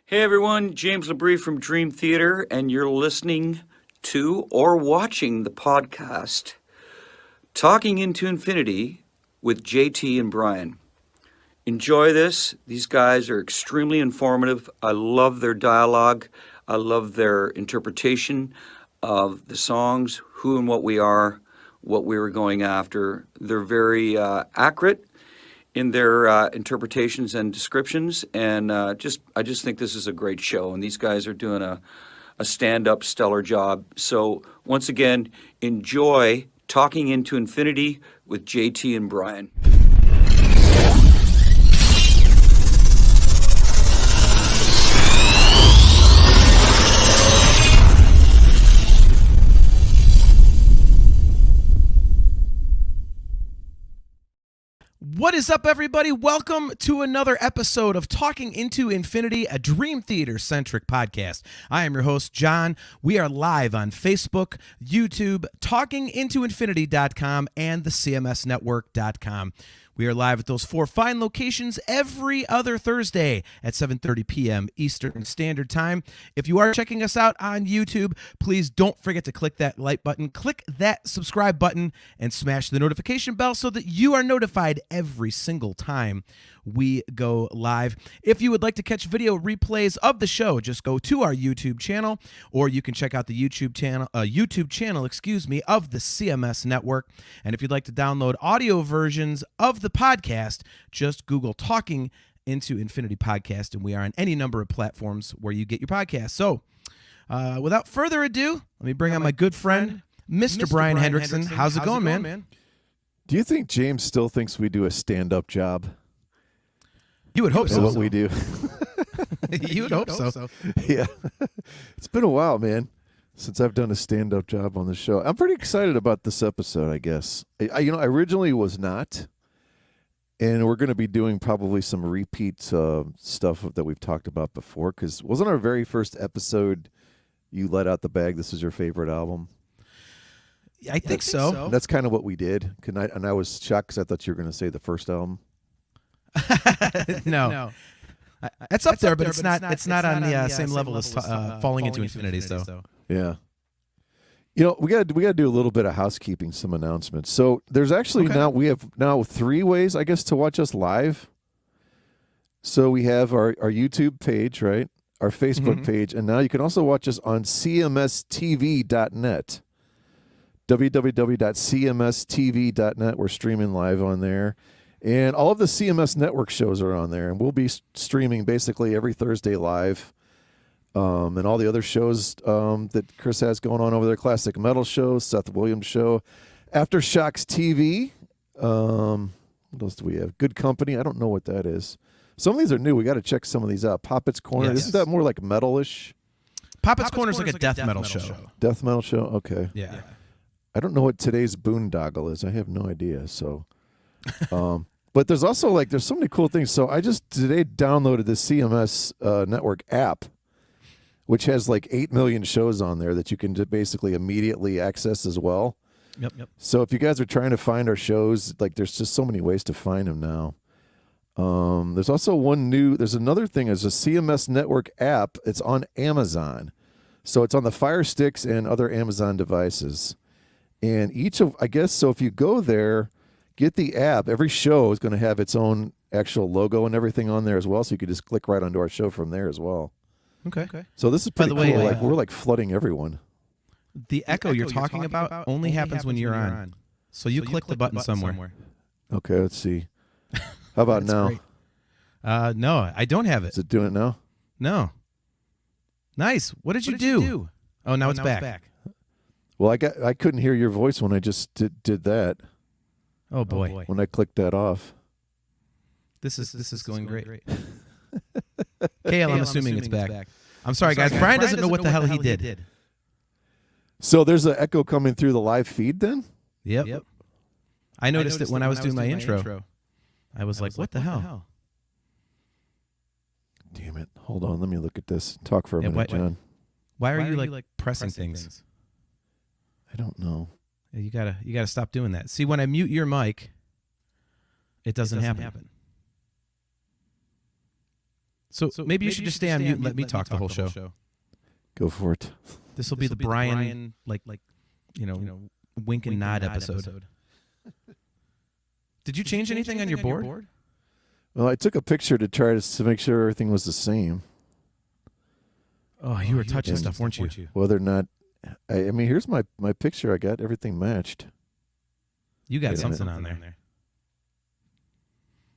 Hey everyone, James Labrie from Dream Theater, and you're listening to or watching the podcast Talking into Infinity with JT and Brian. Enjoy this. These guys are extremely informative. I love their dialogue. I love their interpretation of the songs, who and what we are, what we were going after. They're very accurate in their interpretations and descriptions, and I just think this is a great show, and these guys are doing a stand-up stellar job. So once again, enjoy Talking into Infinity with JT and Brian. What is up, everybody? Welcome to another episode of Talking into Infinity, a Dream Theater-centric podcast. I am your host, John. We are live on Facebook, YouTube, talkingintoinfinity.com, and the cmsnetwork.com. We are live at those four fine locations every other Thursday at 7:30 p.m. Eastern Standard Time. If you are checking us out on YouTube, please don't forget to click that like button, click that subscribe button, and smash the notification bell so that you are notified every single time we go live. If you would like to catch video replays of the show, just go to our YouTube channel, or you can check out the YouTube channel, of the CMS Network. And if you'd like to download audio versions of the podcast, just Google Talking into Infinity Podcast, and we are on any number of platforms where you get your podcast. So, without further ado, let me bring on my good friend, Mr. Brian Hendrickson. How's it going, man? Do you think James still thinks we do a stand-up job? You would hope so. What we do. You would hope so. Yeah. It's been a while, man, since I've done a stand-up job on the show. I'm pretty excited about this episode, I guess. I originally was not, and we're going to be doing probably some repeat stuff that we've talked about before, because wasn't our very first episode you let out the bag, this is your favorite album? I think so. That's kind of what we did, and I was shocked because I thought you were going to say the first album. No. It's up there, but it's not on the same level as Falling into Infinity. So yeah, we got to do a little bit of housekeeping, some announcements. So there's actually we have three ways, I guess, to watch us live. So we have our YouTube page, right? Our Facebook page, and now you can also watch us on cmstv.net. www.cmstv.net. We're streaming live on there. And all of the CMS Network shows are on there, and we'll be streaming basically every Thursday live. And all the other shows that Chris has going on over there, Classic Metal Show, Seth Williams Show, Aftershocks TV. What else do we have? Good Company. I don't know what that is. Some of these are new. We got to check some of these out. Poppet's Corner. Yes. Isn't that more like metal-ish? Poppet's Corner is like a death metal show. Death metal show? Okay. Yeah. I don't know what today's boondoggle is. I have no idea. So, but there's also there's so many cool things. So I just today downloaded the CMS Network app, which has 8 million shows on there that you can basically immediately access as well. Yep. So if you guys are trying to find our shows, there's just so many ways to find them now. There's also there's another thing. There's a CMS Network app. It's on Amazon. So it's on the Fire Sticks and other Amazon devices. And so if you go there, get the app, every show is going to have its own actual logo and everything on there as well. So you can just click right onto our show from there as well. Okay. So this is pretty By the cool. way, We're flooding everyone. The echo you're talking about only happens when you're on. So you click the button somewhere. Okay, let's see. How about now? Great. No, I don't have it. Is it doing it now? No. Nice. What did you do? Oh, now it's back. Well, I couldn't hear your voice when I just did that. Oh boy. When I clicked that off. This is going great. KL, I'm assuming it's back. I'm sorry, guys. Brian doesn't know what the hell he did. So there's an echo coming through the live feed then? Yep. I noticed it when I was doing my intro. I was like, what the hell? Damn it. Hold on. Let me look at this. Talk for a minute, John. Why are you pressing things? I don't know. You gotta stop doing that. See, when I mute your mic, it doesn't happen. So maybe you should just stay on mute and let me talk the whole show. Go for it. This will be the Brian, wink and nod episode. Did you change anything on your board? Well, I took a picture to try to make sure everything was the same. Oh, you were touching stuff, weren't you? Whether or not, I mean, here's my picture. I got everything matched. You got something on there.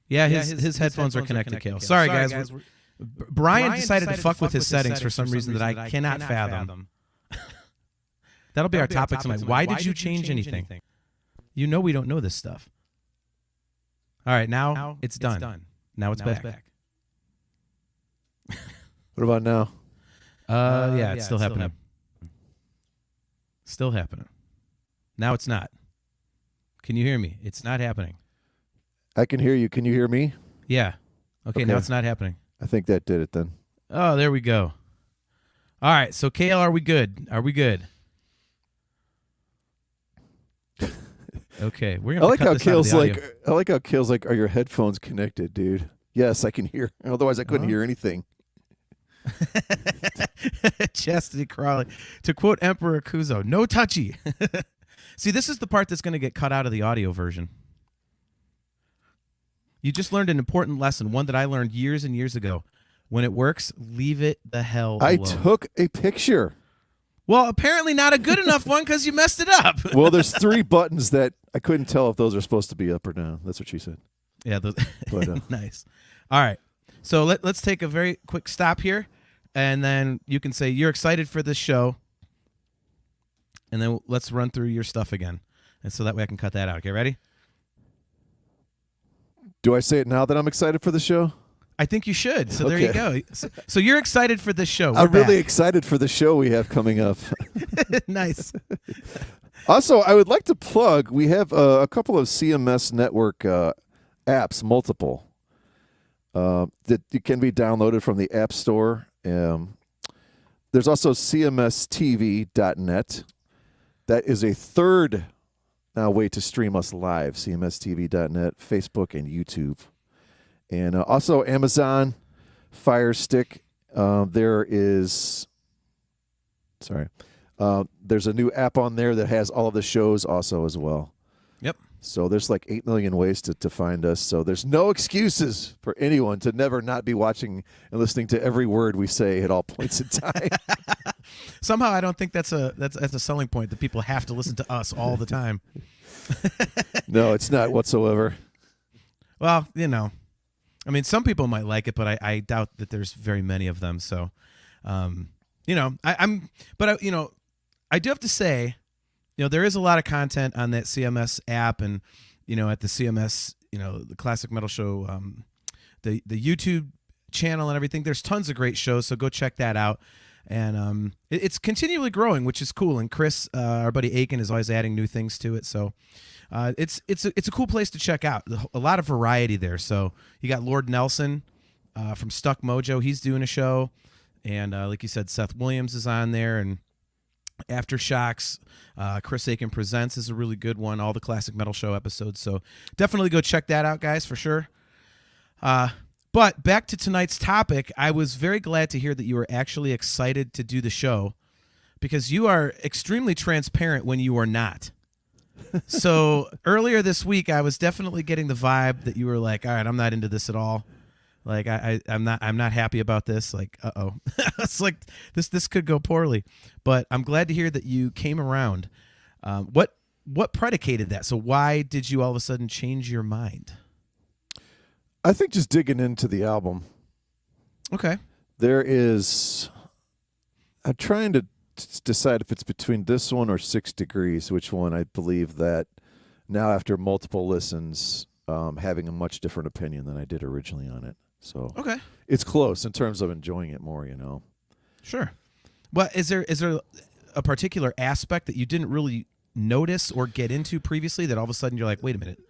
Yeah, his headphones are connected, Kale. Sorry, guys. Brian decided to fuck with his settings for some reason that I cannot fathom. That'll be our topic tonight. Why did you change anything? You know we don't know this stuff. All right, now it's done. Now it's back. What about now? Yeah, it's still happening. Still happening. Now it's not. Can you hear me? It's not happening. I can hear you. Can you hear me? Yeah. Okay, now it's not happening. I think that did it then. Oh, there we go. All right, so Kale, are we good? Are we good? Okay, we're gonna. I like how Kale's like. Are your headphones connected, dude? Yes, I can hear. Otherwise, I couldn't hear anything. Chastity Crawley. To quote Emperor Kuzo, no touchy. See, this is the part that's going to get cut out of the audio version. You just learned an important lesson, one that I learned years and years ago. When it works, leave it the hell alone. I took a picture. Well, apparently not a good enough one because you messed it up. Well, there's 3 buttons that I couldn't tell if those are supposed to be up or down. That's what she said. Yeah, those nice. All right. So let's take a very quick stop here, and then you can say you're excited for this show, and then let's run through your stuff again, and so that way I can cut that out. Okay, ready? Do I say it now that I'm excited for the show? I think you should. So there you go. So you're excited for this show. I'm really excited for the show we have coming up. Nice. Also, I would like to plug, we have a couple of CMS Network apps, multiple, that can be downloaded from the App Store. There's also cmstv.net. That is a third way to stream us live, cmstv.net, Facebook, and YouTube. And also Amazon Fire Stick. There's a new app on there that has all of the shows also as well. Yep. So there's like 8 million ways to find us. So there's no excuses for anyone to never not be watching and listening to every word we say at all points in time. Somehow I don't think that's a selling point that people have to listen to us all the time. No, it's not whatsoever. Well, I mean, some people might like it, but I doubt that there's very many of them. So, I do have to say, there is a lot of content on that CMS app, and at the CMS, the Classic Metal Show, the YouTube channel and everything. There's tons of great shows, so go check that out. And it's continually growing, which is cool. And Chris, our buddy Aiken, is always adding new things to it. So it's a cool place to check out. A lot of variety there. So you got Lord Nelson from Stuck Mojo. He's doing a show. And like you said, Seth Williams is on there. And Aftershocks, Chris Aiken Presents is a really good one. All the Classic Metal Show episodes. So definitely go check that out, guys, for sure. But back to tonight's topic, I was very glad to hear that you were actually excited to do the show, because you are extremely transparent when you are not. So earlier this week, I was definitely getting the vibe that you were like, all right, I'm not into this at all. Like I'm not happy about this. Like, uh-oh. It's like this could go poorly. But I'm glad to hear that you came around. What predicated that? So why did you all of a sudden change your mind? I think just digging into the album. Okay. I'm trying to decide if it's between this one or 6 Degrees, which one I believe that now after multiple listens, having a much different opinion than I did originally on it. So okay, it's close in terms of enjoying it more, Sure. Well, is there a particular aspect that you didn't really notice or get into previously that all of a sudden you're like, wait a minute?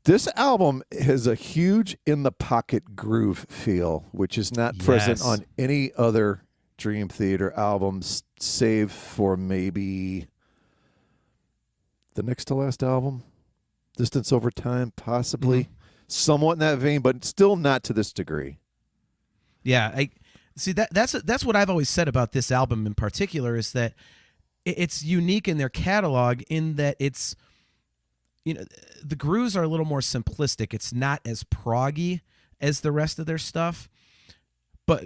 This album has a huge in-the-pocket groove feel, which is not present on any other Dream Theater albums, save for maybe the next to last album, Distance Over Time, possibly. Somewhat in that vein, but still not to this degree. Yeah, I see that's what I've always said about this album in particular is that it's unique in their catalog in that it's, the grooves are a little more simplistic. It's not as proggy as the rest of their stuff, but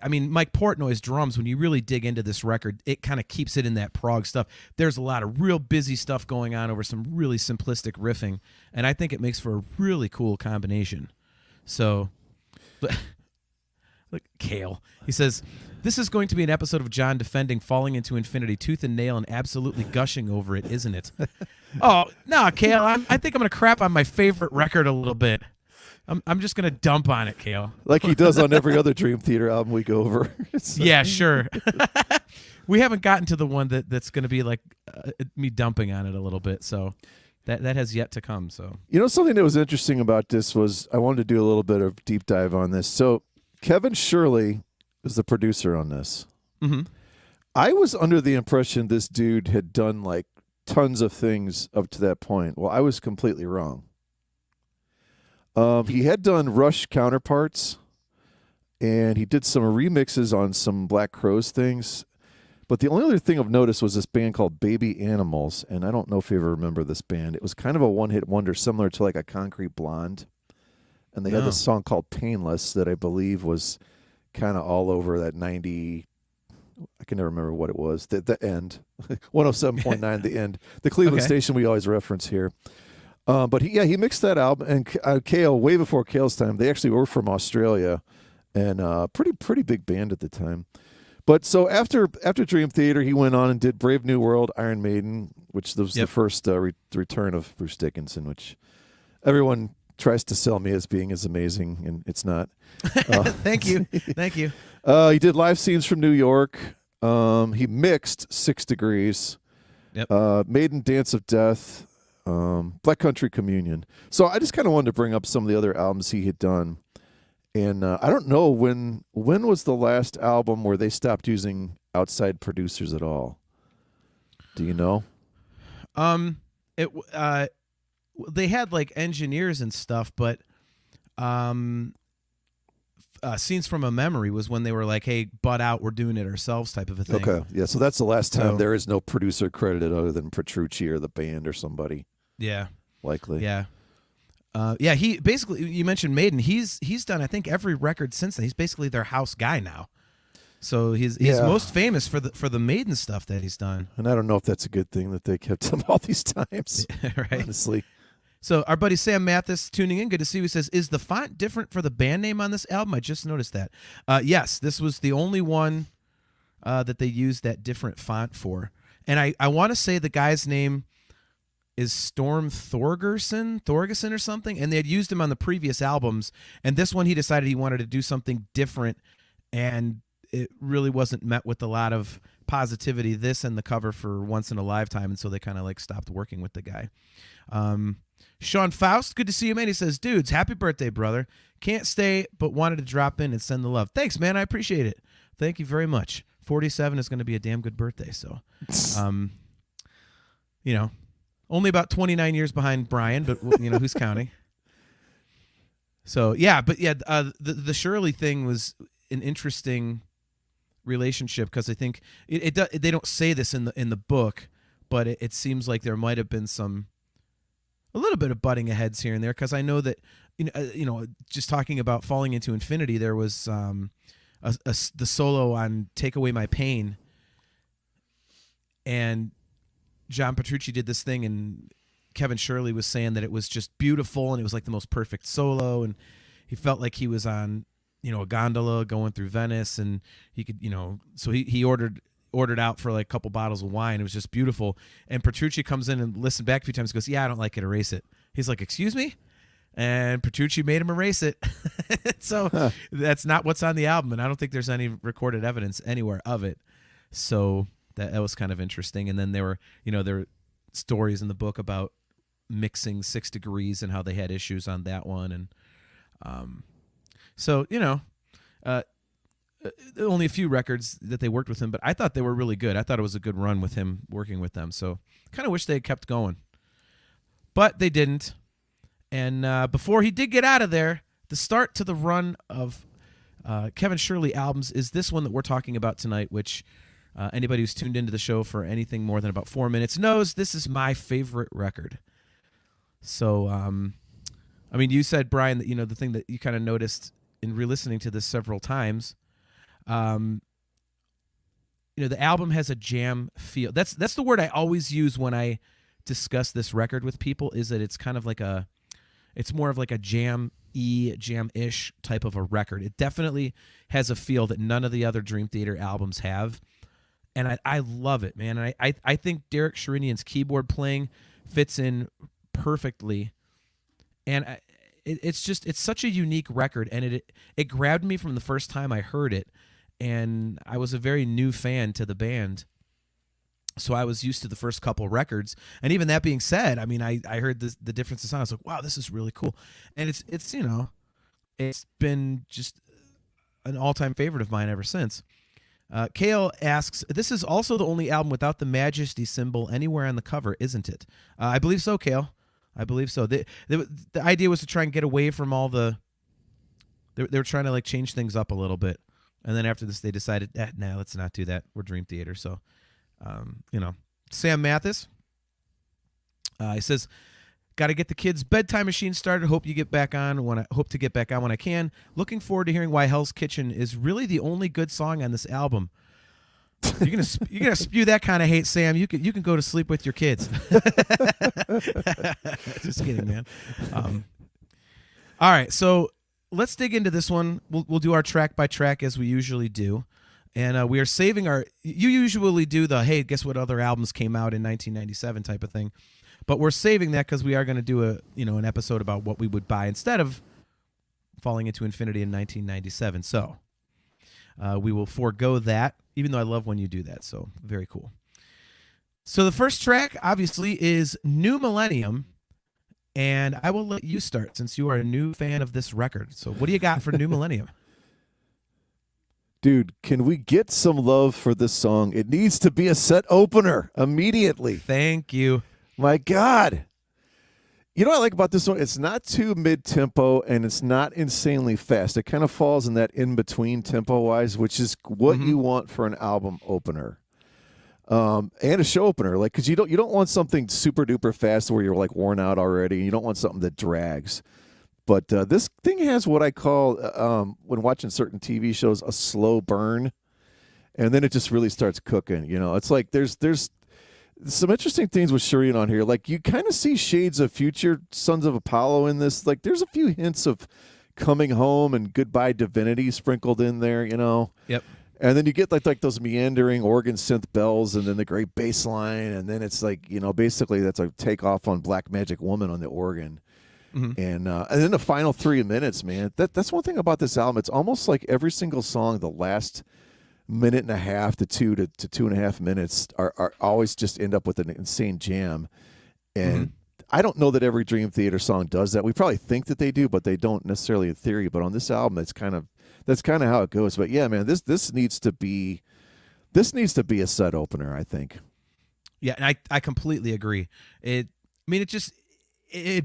I mean, Mike Portnoy's drums, when you really dig into this record, it kind of keeps it in that prog stuff. There's a lot of real busy stuff going on over some really simplistic riffing, and I think it makes for a really cool combination. So, look, Kale. He says, this is going to be an episode of John defending Falling Into Infinity tooth and nail and absolutely gushing over it, isn't it? Oh, no, Kale, I think I'm going to crap on my favorite record a little bit. I'm just going to dump on it, Kale. Like he does on every other Dream Theater album we go over. Yeah, sure. We haven't gotten to the one that's going to be like me dumping on it a little bit, so that has yet to come. So something that was interesting about this was I wanted to do a little bit of deep dive on this. So Kevin Shirley is the producer on this. Mm-hmm. I was under the impression this dude had done like tons of things up to that point. Well, I was completely wrong. He had done Rush counterparts, and he did some remixes on some Black Crowes things. But the only other thing of notice was this band called Baby Animals, and I don't know if you ever remember this band. It was kind of a one-hit wonder, similar to like a Concrete Blonde. And they had this song called Painless that I believe was kind of all over that 90, I can never remember what it was, the end, 107.9, the end, the Cleveland station we always reference here. But he mixed that album, and Kale, way before Kale's time, they actually were from Australia, and pretty big band at the time. But so after Dream Theater, he went on and did Brave New World, Iron Maiden, which was the first return of Bruce Dickinson, which everyone tries to sell me as being as amazing, and it's not. Thank you. He did live scenes from New York. He mixed 6 Degrees, Maiden Dance of Death, Black Country Communion. So I just kind of wanted to bring up some of the other albums he had done. And I don't know when was the last album where they stopped using outside producers at all? Do you know? They had like engineers and stuff, but Scenes from a Memory was when they were like, hey, butt out, we're doing it ourselves type of a thing. Okay, yeah, so that's the last time there is no producer credited other than Petrucci or the band or somebody. Yeah. Likely. Yeah. He basically, you mentioned Maiden. He's done, I think, every record since then. He's basically their house guy now. So he's most famous for the Maiden stuff that he's done. And I don't know if that's a good thing that they kept him all these times. Right. Honestly. So our buddy Sam Mathis tuning in. Good to see you. He says, is the font different for the band name on this album? I just noticed that. Yes, this was the only one that they used that different font for. And I want to say the guy's name is Storm Thorgerson or something, and they had used him on the previous albums, and this one he decided he wanted to do something different, and it really wasn't met with a lot of positivity, this and the cover for Once in a Lifetime, and so they kind of like stopped working with the guy. Sean Faust, good to see you, man. He says, dudes, happy birthday, brother. Can't stay, but wanted to drop in and send the love. Thanks, man. I appreciate it. Thank you very much. 47 is going to be a damn good birthday, so, only about 29 years behind Brian, but who's counting? So the Shirley thing was an interesting relationship because I think they don't say this in the book, but it seems like there might have been a little bit of butting of heads here and there because I know that just talking about Falling Into Infinity, there was the solo on Take Away My Pain, and John Petrucci did this thing, and Kevin Shirley was saying that it was just beautiful, and it was like the most perfect solo, and he felt like he was on, a gondola going through Venice, and he could, so he ordered out for like a couple bottles of wine. It was just beautiful. And Petrucci comes in and listened back a few times and goes, yeah, I don't like it. Erase it. He's like, excuse me? And Petrucci made him erase it. So that's not what's on the album, and I don't think there's any recorded evidence anywhere of it. So that was kind of interesting. And then there were stories in the book about mixing 6 Degrees and how they had issues on that one. And only a few records that they worked with him, but I thought they were really good. I thought it was a good run with him working with them. So kind of wish they had kept going. But they didn't. And before he did get out of there, the start to the run of Kevin Shirley albums is this one that we're talking about tonight, which anybody who's tuned into the show for anything more than about 4 minutes knows this is my favorite record. So, I mean, you said, Brian, that, the thing that you kind of noticed in re-listening to this several times, the album has a jam feel. That's the word I always use when I discuss this record with people, is that it's kind of like it's more of like a jam-ish type of a record. It definitely has a feel that none of the other Dream Theater albums have. And I love it, man. And I think Derek Sherinian's keyboard playing fits in perfectly. And it's such a unique record, and it grabbed me from the first time I heard it. And I was a very new fan to the band, so I was used to the first couple records. And even that being said, I mean, I heard the difference in sound. I was like, wow, this is really cool. And it's been just an all-time favorite of mine ever since. Kale asks, this is also the only album without the Majesty symbol anywhere on the cover, isn't it? I believe so, Kale. I believe so. The idea was to try and get away from all the... They were trying to like change things up a little bit. And then after this, they decided, nah, let's not do that. We're Dream Theater. So, Sam Mathis, he says, got to get the kids' bedtime machine started. Hope to get back on when I can. Looking forward to hearing why Hell's Kitchen is really the only good song on this album. You're gonna spew that kind of hate, Sam. You can go to sleep with your kids. Just kidding, man. All right, so let's dig into this one. We'll do our track by track as we usually do, and we are saving our. You usually do the hey, guess what other albums came out in 1997 type of thing, but we're saving that because we are going to do an episode about what we would buy instead of falling into infinity in 1997. So we will forego that, even though I love when you do that. So very cool. So the first track, obviously, is New Millennium. And I will let you start since you are a new fan of this record. So what do you got for New Millennium? Dude, can we get some love for this song? It needs to be a set opener immediately. Thank you. My God. You know what I like about this one? It's not too mid-tempo, and it's not insanely fast. It kind of falls in that in-between tempo-wise, which is what you want for an album opener. And a show opener, like, because you don't want something super duper fast where you're like worn out already. You don't want something that drags. But this thing has what I call, when watching certain TV shows, a slow burn, and then it just really starts cooking. It's like there's some interesting things with Shireen on here. Like, you kind of see shades of future Sons of Apollo in this. Like, there's a few hints of Coming Home and Goodbye Divinity sprinkled in there. Yep. And then you get like those meandering organ synth bells, and then the great bass line, and then it's like, basically that's a takeoff on Black Magic Woman on the organ. And then the final 3 minutes, man. That's one thing about this album. It's almost like every single song, the last minute and a half to 2.5 minutes are always just end up with an insane jam. And I don't know that every Dream Theater song does that. We probably think that they do, but they don't necessarily in theory. But on this album, that's kind of how it goes. But yeah, man, this needs to be a set opener, I think. Yeah, and I completely agree. It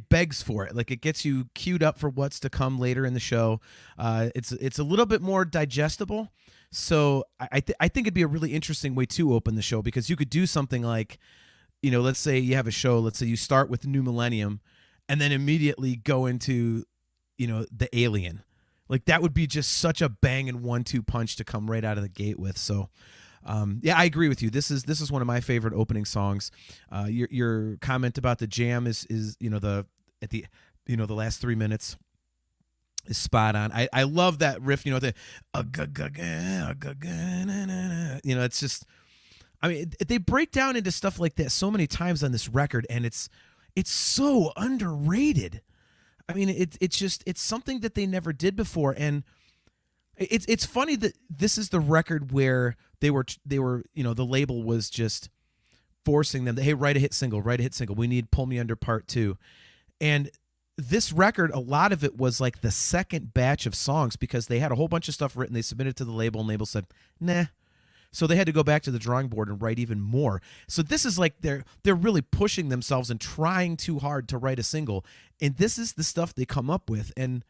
begs for it. Like, it gets you queued up for what's to come later in the show. It's a little bit more digestible. So I think it'd be a really interesting way to open the show, because you could do something like, let's say you have a show. Let's say you start with New Millennium, and then immediately go into, the Alien. Like, that would be just such a banging 1-2 punch to come right out of the gate with. So, yeah, I agree with you. This is one of my favorite opening songs. Your comment about the jam is the last 3 minutes is spot on. I love that riff. It's just, I mean, they break down into stuff like that so many times on this record, and it's so underrated. I mean, it's something that they never did before, and it's funny that this is the record where they were the label was just forcing them to, hey, write a hit single. We need Pull Me Under Part 2. And this record, a lot of it was like the second batch of songs, because they had a whole bunch of stuff written. They submitted to the label, and the label said, nah. So they had to go back to the drawing board and write even more. So this is like they're really pushing themselves and trying too hard to write a single. And this is the stuff they come up with. And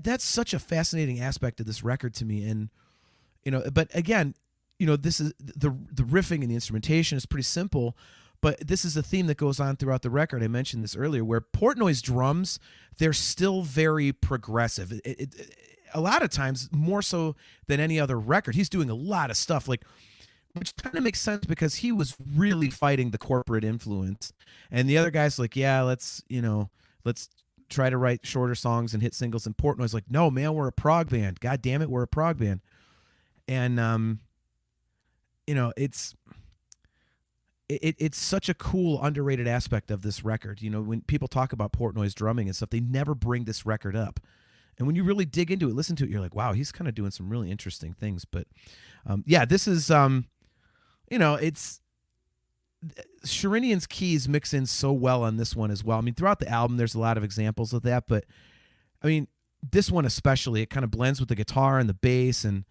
That's such a fascinating aspect of this record to me. And, but again, this is the riffing and the instrumentation is pretty simple, but this is a theme that goes on throughout the record. I mentioned this earlier, where Portnoy's drums, they're still very progressive. A lot of times, more so than any other record, he's doing a lot of stuff, which kind of makes sense because he was really fighting the corporate influence. And the other guy's like, yeah, let's try to write shorter songs and hit singles. And Portnoy's like, no, man, we're a prog band. God damn it, we're a prog band. And, it's such a cool, underrated aspect of this record. When people talk about Portnoy's drumming and stuff, they never bring this record up. And when you really dig into it, listen to it, you're like, wow, he's kind of doing some really interesting things. But, this is, it's Sherinian's keys mix in so well on this one as well. I mean, throughout the album, there's a lot of examples of that, but I mean, this one especially, it kind of blends with the guitar and the bass, and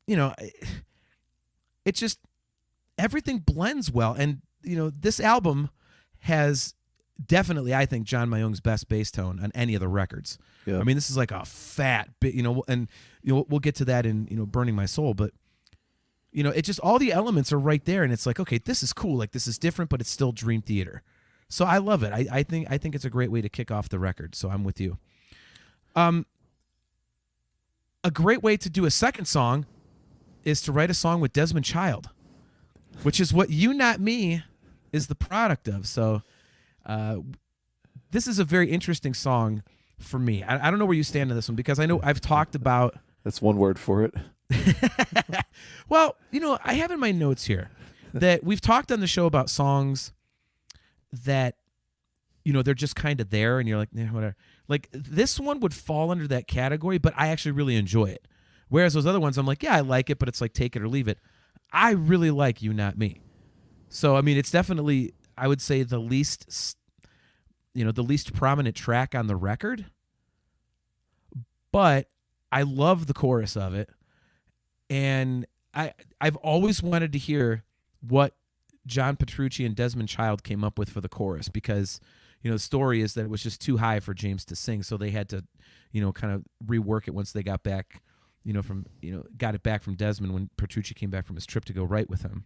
it just, everything blends well. And this album has definitely, I think, John Mayung's best bass tone on any of the records. Yeah. I mean, this is like a fat bit, and we'll get to that in Burning My Soul, but it just, all the elements are right there, and it's like, okay, this is cool, like this is different, but it's still Dream Theater. So I love it. I think it's a great way to kick off the record. So I'm with you. A great way to do a second song is to write a song with Desmond Child, which is what You Not Me is the product of. So this is a very interesting song for me. I don't know where you stand on this one, because I know I've talked about... That's one word for it. Well, I have in my notes here that we've talked on the show about songs that, they're just kind of there, and you're like, yeah, whatever. Like, this one would fall under that category, but I actually really enjoy it. Whereas those other ones, I'm like, yeah, I like it, but it's like take it or leave it. I really like You Not Me. So, I mean, it's definitely, I would say, the least prominent track on the record. But I love the chorus of it. And I've always wanted to hear what John Petrucci and Desmond Child came up with for the chorus, because, the story is that it was just too high for James to sing. So they had to, kind of rework it once they got back, got it back from Desmond when Petrucci came back from his trip to go write with him.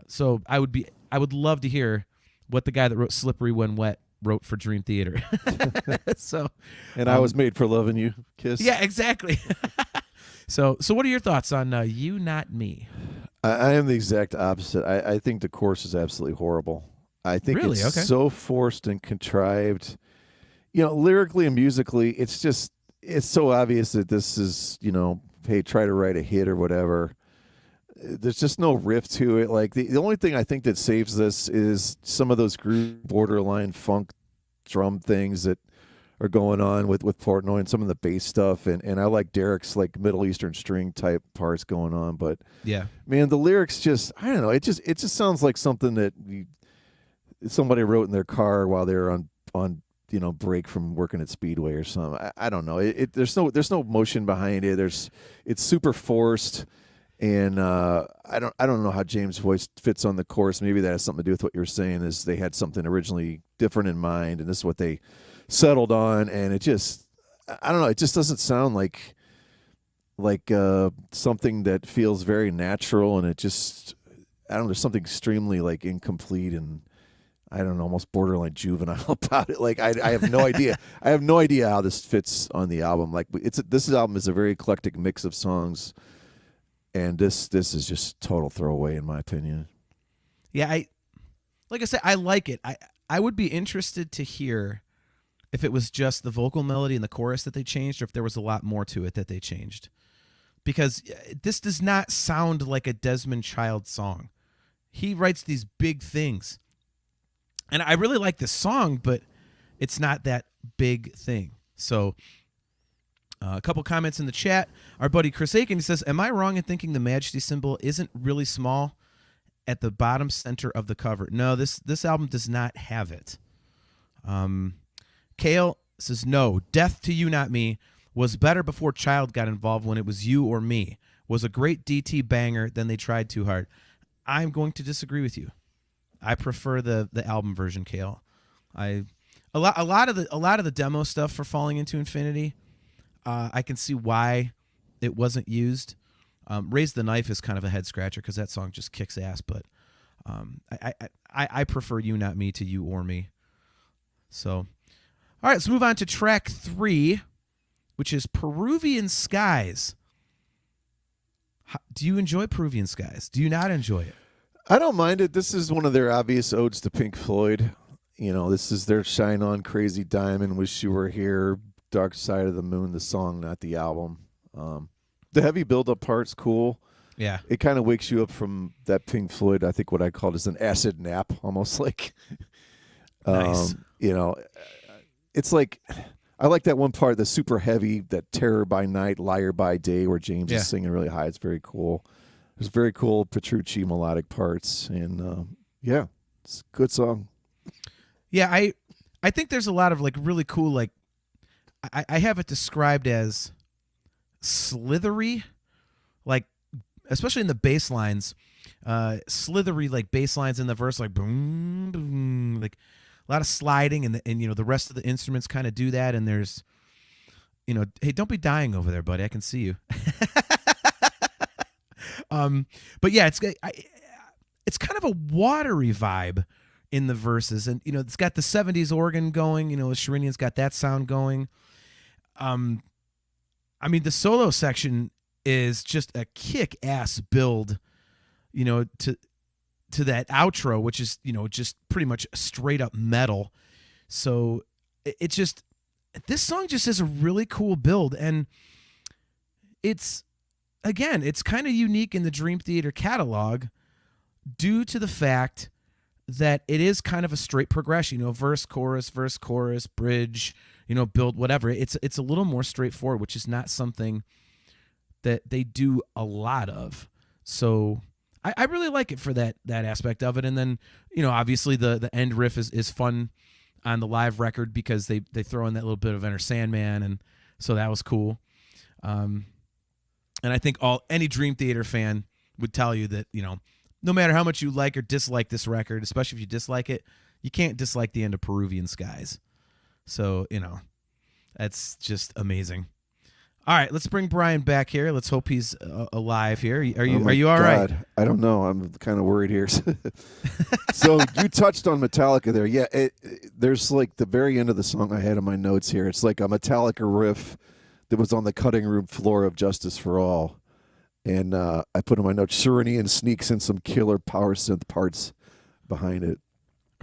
So I would love to hear what the guy that wrote Slippery When Wet wrote for Dream Theater. So, and I Was Made for Loving You, Kiss. Yeah, exactly. So what are your thoughts on You Not Me? I am the exact opposite. I think the chorus is absolutely horrible. I think really? it's Okay. so forced and contrived. Lyrically and musically, it's so obvious that this is, hey, try to write a hit or whatever. There's just no riff to it. Like, the only thing I think that saves this is some of those groove borderline funk drum things that are going on with Portnoy, and some of the bass stuff, and I like Derek's like Middle Eastern string type parts going on. But yeah, man, the lyrics just, I don't know, it just sounds like something that somebody wrote in their car while they're on break from working at Speedway or something. I don't know. There's no motion behind it. It's super forced. And I don't know how James' voice fits on the chorus. Maybe that has something to do with what you're saying, is they had something originally different in mind, and this is what they settled on. And it just, I don't know, it just doesn't sound like something that feels very natural, and it just, I don't know, there's something extremely like incomplete and, I don't know, almost borderline juvenile about it. Like, I have no idea. I have no idea how this fits on the album. Like, this album is a very eclectic mix of songs. And this is just total throwaway, in my opinion. Yeah, like I said, I like it. I would be interested to hear if it was just the vocal melody and the chorus that they changed, or if there was a lot more to it that they changed. Because this does not sound like a Desmond Child song. He writes these big things. And I really like this song, but it's not that big thing. So... a couple comments in the chat. Our buddy Chris Aiken says, am I wrong in thinking the Majesty symbol isn't really small at the bottom center of the cover? No, this album does not have it. Kale says, no, Death to You Not Me was better before Child got involved, when it was You or Me. Was a great DT banger, then they tried too hard. I'm going to disagree with you. I prefer the album version, Kale. A lot of the demo stuff for Falling Into Infinity, I can see why it wasn't used. Raise the Knife is kind of a head scratcher because that song just kicks ass. But I prefer You Not Me to You or Me. So, all right, let's move on to track 3, which is Peruvian Skies. Do you enjoy Peruvian Skies? Do you not enjoy it? I don't mind it. This is one of their obvious odes to Pink Floyd. This is their Shine On, Crazy Diamond, Wish You Were Here, Dark Side of the Moon, the song, not the album. The heavy build-up part's cool. Yeah. It kind of wakes you up from that Pink Floyd, I think what I called is an acid nap, almost like. Nice. It's like, I like that one part, the super heavy, that Terror by Night, Liar by Day, where James is singing really high. It's very cool. There's very cool Petrucci melodic parts, and it's a good song. Yeah, I think there's a lot of like really cool, like I have it described as slithery, like especially in the bass lines, slithery like bass lines in the verse, like boom, boom, like a lot of sliding, and the rest of the instruments kind of do that. And there's, hey, don't be dying over there, buddy. I can see you. But yeah, it's kind of a watery vibe in the verses, and it's got the 70s organ going. Sherinian's got that sound going. The solo section is just a kick-ass build, to that outro, which is, just pretty much straight up metal. So this song just is a really cool build, and it's kind of unique in the Dream Theater catalog due to the fact that it is kind of a straight progression, verse, chorus, bridge, build, whatever. It's a little more straightforward, which is not something that they do a lot of. So I really like it for that aspect of it. And then, obviously the end riff is fun on the live record because they throw in that little bit of Enter Sandman, and so that was cool. And I think any Dream Theater fan would tell you that, no matter how much you like or dislike this record, especially if you dislike it, you can't dislike the end of Peruvian Skies. So, that's just amazing. All right, let's bring Brian back here. Let's hope he's alive here. Are you all right? I don't know. I'm kind of worried here. So you touched on Metallica there. Yeah, there's like the very end of the song I had in my notes here. It's like a Metallica riff that was on the cutting room floor of Justice for All. And I put in my notes, Sherinian sneaks in some killer power synth parts behind it.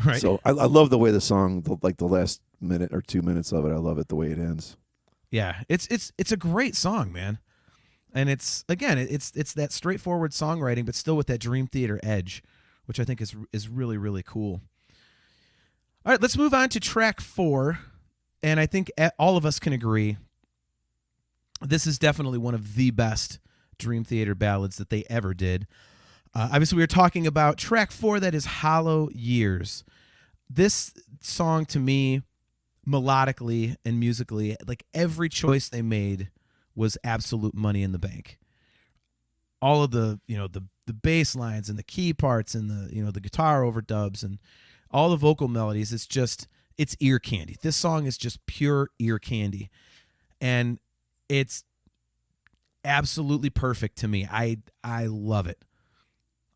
Right. So I love the way the song, like the last minute or 2 minutes of it, I love it the way it ends. Yeah, it's a great song, man. And it's that straightforward songwriting, but still with that Dream Theater edge, which I think is really, really cool. All right, let's move on to track 4. And I think all of us can agree this is definitely one of the best Dream Theater ballads that they ever did. Obviously, we were talking about track 4, that is Hollow Years. This song, to me, melodically and musically, like every choice they made was absolute money in the bank. All of the the bass lines and the key parts and the guitar overdubs and all the vocal melodies, it's ear candy. This song is just pure ear candy, and it's absolutely perfect to me. I love it.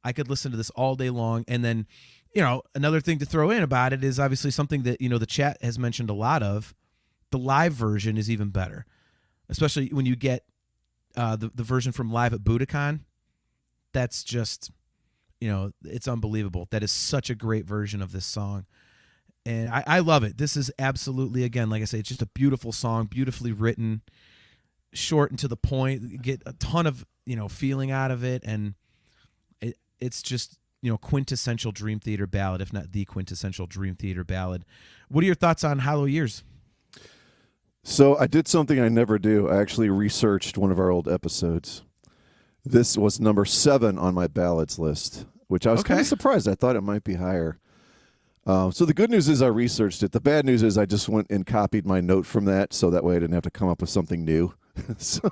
I could listen to this all day long. And then, another thing to throw in about it is obviously something that, the chat has mentioned a lot of. The live version is even better, especially when you get the version from Live at Budokan. That's just, it's unbelievable. That is such a great version of this song. And I love it. This is absolutely, again, like I say, it's just a beautiful song, beautifully written, short and to the point. You get a ton of, feeling out of it. And it's just, quintessential Dream Theater ballad, if not the quintessential Dream Theater ballad. What are your thoughts on Hollow Years? So I did something I never do. I actually researched one of our old episodes. This was number 7 on my ballads list, which I was kind of surprised. I thought it might be higher. So the good news is I researched it. The bad news is I just went and copied my note from that, so that way I didn't have to come up with something new. So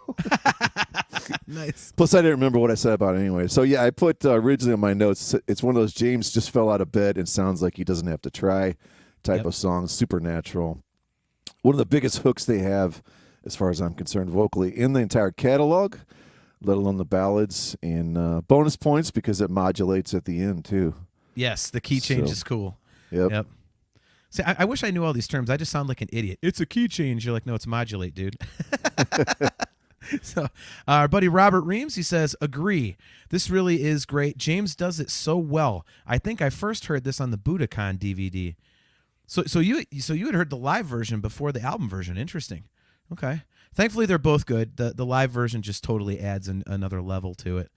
Nice. Plus, I didn't remember what I said about it anyway. So, yeah, I put originally on my notes, it's one of those James just fell out of bed and sounds like he doesn't have to try type of song, supernatural. One of the biggest hooks they have, as far as I'm concerned, vocally in the entire catalog, let alone the ballads, and bonus points because it modulates at the end too. Yes, the key change is cool. Yep. See, I wish I knew all these terms. I just sound like an idiot. It's a key change. You're like, no, it's modulate, dude. So our buddy Robert Reams, he says, agree. This really is great. James does it so well. I think I first heard this on the Budokan DVD. So you had heard the live version before the album version. Interesting. Okay. Thankfully, they're both good. The live version just totally adds another level to it.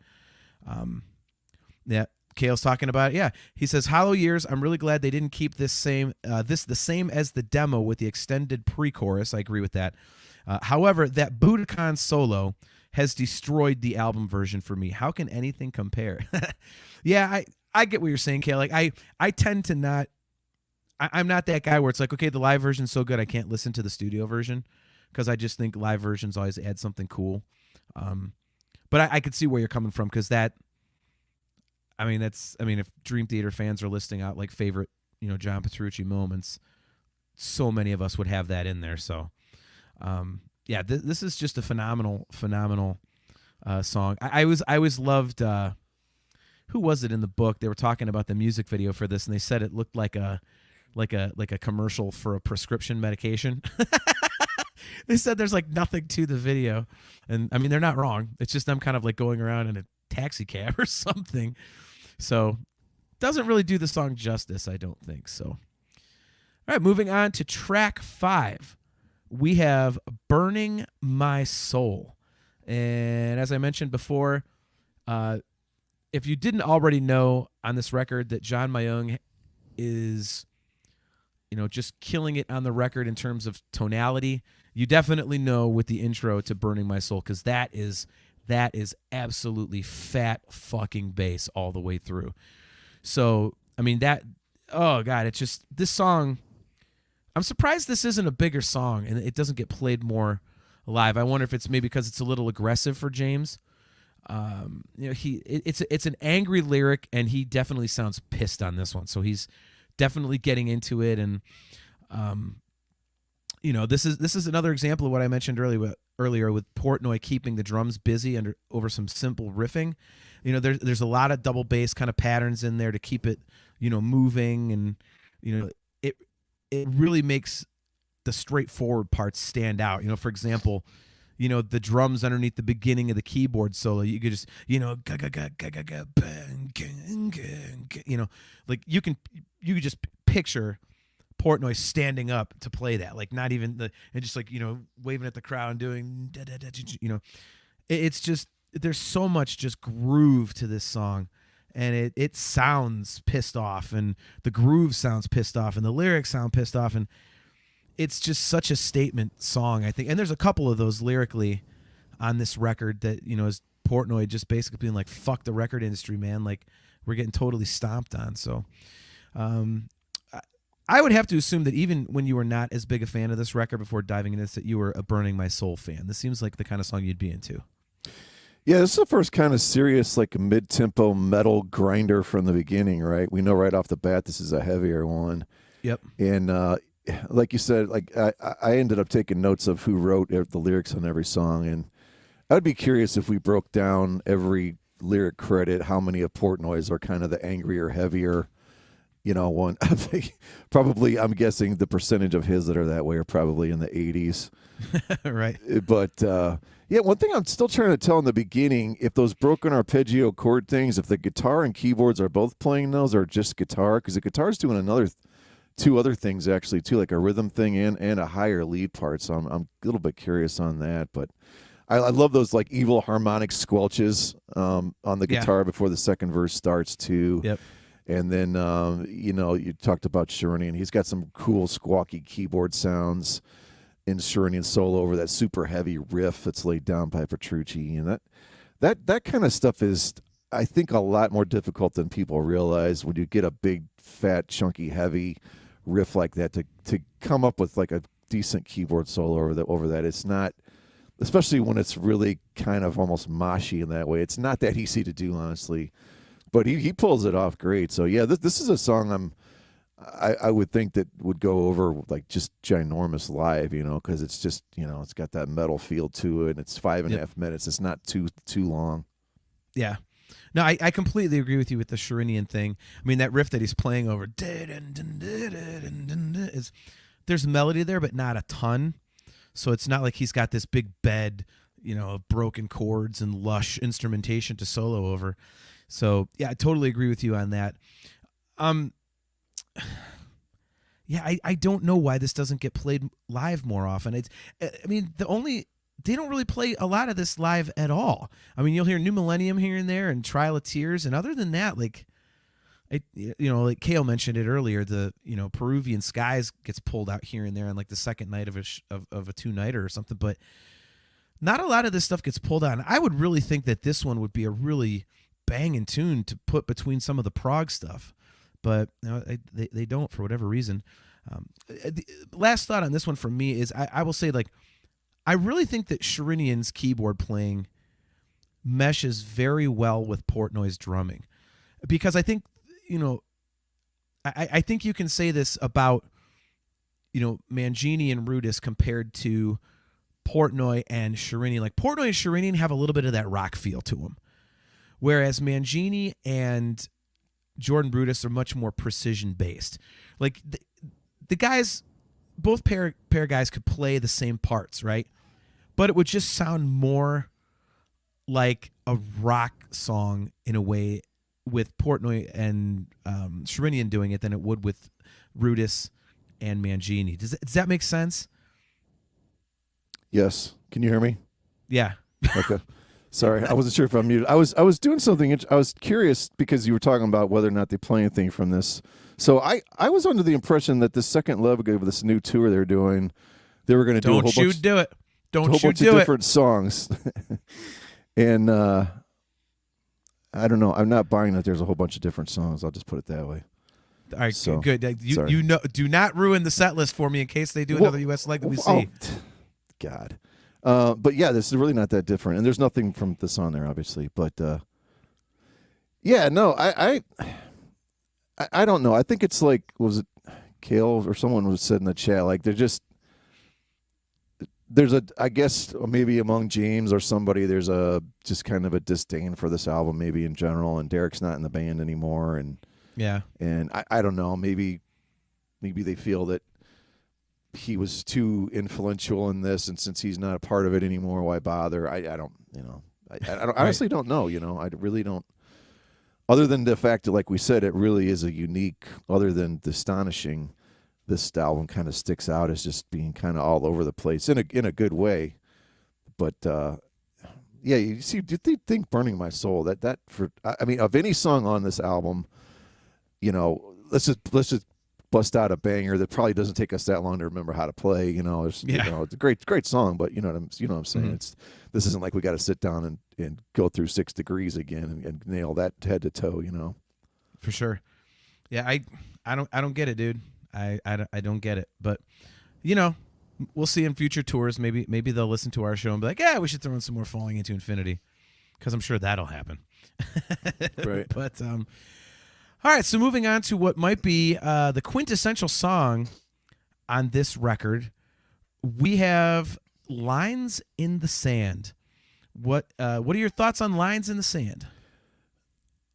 Yeah. Kale's talking about it. Yeah. He says, Hollow Years, I'm really glad they didn't keep the same as the demo with the extended pre-chorus. I agree with that. However, that Budokan solo has destroyed the album version for me. How can anything compare? Yeah, I get what you're saying, Kale. Like I tend to not. I'm not that guy where it's like, okay, the live version's so good I can't listen to the studio version because I just think live versions always add something cool. But I could see where you're coming from because that. If Dream Theater fans are listing out like favorite, John Petrucci moments, so many of us would have that in there. So. This is just a phenomenal song. I always loved. Who was it in the book? They were talking about the music video for this, and they said it looked like a commercial for a prescription medication. They said there's like nothing to the video, and I mean they're not wrong. It's just them kind of like going around in a taxi cab or something. So doesn't really do the song justice, I don't think. So, all right, moving on to track 5. We have Burning My Soul. And as I mentioned before, if you didn't already know on this record that John Mayung is, just killing it on the record in terms of tonality, you definitely know with the intro to Burning My Soul because that is absolutely fat fucking bass all the way through. So, it's just, this song... I'm surprised this isn't a bigger song and it doesn't get played more live. I wonder if it's maybe because it's a little aggressive for James. It's an angry lyric and he definitely sounds pissed on this one. So he's definitely getting into it. And, this is another example of what I mentioned earlier with Portnoy keeping the drums busy over some simple riffing. There's a lot of double bass kind of patterns in there to keep it, moving and, it really makes the straightforward parts stand out. For example, the drums underneath the beginning of the keyboard solo, you could just, like you could just picture Portnoy standing up to play that, like not even and just like, waving at the crowd and doing, it's just, there's so much just groove to this song. And it sounds pissed off, and the groove sounds pissed off, and the lyrics sound pissed off, and it's just such a statement song, I think. And there's a couple of those lyrically on this record that, is Portnoy just basically being like, fuck the record industry, man. Like, we're getting totally stomped on. So I would have to assume that even when you were not as big a fan of this record before diving into this, that you were a Burning My Soul fan. This seems like the kind of song you'd be into. Yeah, this is the first kind of serious, like mid-tempo metal grinder from the beginning, right? We know right off the bat this is a heavier one. Yep. And like you said, like I ended up taking notes of who wrote the lyrics on every song, and I would be curious if we broke down every lyric credit, how many of Portnoy's are kind of the angrier, heavier, one. I think probably, I'm guessing the percentage of his that are that way are probably in the 80s. Right. But yeah, one thing I'm still trying to tell in the beginning, if those broken arpeggio chord things, if the guitar and keyboards are both playing those or just guitar, because the guitar's doing two other things actually too, like a rhythm thing and a higher lead part. So I'm a little bit curious on that. But I love those like evil harmonic squelches on the guitar before the second verse starts too. Yep. And then you talked about Sherinian. He's got some cool squawky keyboard sounds in Sherinian solo over that super heavy riff that's laid down by Petrucci, and that kind of stuff is, I think, a lot more difficult than people realize when you get a big, fat, chunky, heavy riff like that to come up with like a decent keyboard solo over that. It's not, especially when it's really kind of almost moshy in that way. It's not that easy to do, honestly, but he pulls it off great. So yeah, this is a song I would think that would go over like just ginormous live, because it's just, it's got that metal feel to it. And it's 5.5 minutes. It's not too long. Yeah. No, I completely agree with you with the Sharinian thing. I mean, that riff that he's playing over, is there's melody there, but not a ton. So it's not like he's got this big bed, of broken chords and lush instrumentation to solo over. So yeah, I totally agree with you on that. Yeah, I don't know why this doesn't get played live more often. They don't really play a lot of this live at all. I mean, you'll hear New Millennium here and there and Trial of Tears, and other than that, like Kale mentioned it earlier, the Peruvian Skies gets pulled out here and there on like the second night of a two-nighter or something, but not a lot of this stuff gets pulled out. And I would really think that this one would be a really banging tune to put between some of the prog stuff, but they don't for whatever reason. The last thought on this one from me is I will say, like, I really think that Sharinian's keyboard playing meshes very well with Portnoy's drumming, because I think, I think you can say this about, Mangini and Rudis compared to Portnoy and Sharinian. Like, Portnoy and Sharinian have a little bit of that rock feel to them, whereas Mangini and Jordan Rudis are much more precision based. Like the guys, both pair guys could play the same parts, right? But it would just sound more like a rock song in a way with Portnoy and Sharinian doing it than it would with Rudis and Mangini. Does that make sense? Yes. Can you hear me? Yeah. Okay. Sorry, I wasn't sure if I'm muted. I was doing something. I was curious because you were talking about whether or not they play anything from this. So I was under the impression that the second leg of this new tour they're doing, they were going to do a whole bunch of different songs. And I don't know. I'm not buying that there's a whole bunch of different songs. I'll just put it that way. All right, so, good. Do not ruin the set list for me in case they do another U.S. leg that we see. God. But yeah, this is really not that different, and there's nothing from this on there, obviously. But yeah, no, I don't know. I think it's like, was it Kale or someone was said in the chat, like there's I guess maybe among James or somebody, there's just kind of a disdain for this album, maybe in general, and Derek's not in the band anymore, and yeah, and I don't know, maybe they feel that he was too influential in this, and since he's not a part of it anymore, why bother? I don't, I honestly don't know, I really don't, other than the fact that, like we said, it really is a unique, other than the astonishing, this album kind of sticks out as just being kind of all over the place in a good way. But yeah, you see, do you think Burning My Soul, that for, I mean, of any song on this album, let's just bust out a banger that probably doesn't take us that long to remember how to play. It's a great song, but you know what I'm saying. Mm-hmm. This isn't like we got to sit down and go through 6 Degrees again and nail that head to toe. For sure. Yeah, I don't get it, dude. I don't get it, but we'll see in future tours. Maybe they'll listen to our show and be like, yeah, we should throw in some more Falling Into Infinity, because I'm sure that'll happen. Right. But all right, so moving on to what might be the quintessential song on this record, we have Lines in the Sand. What are your thoughts on Lines in the Sand?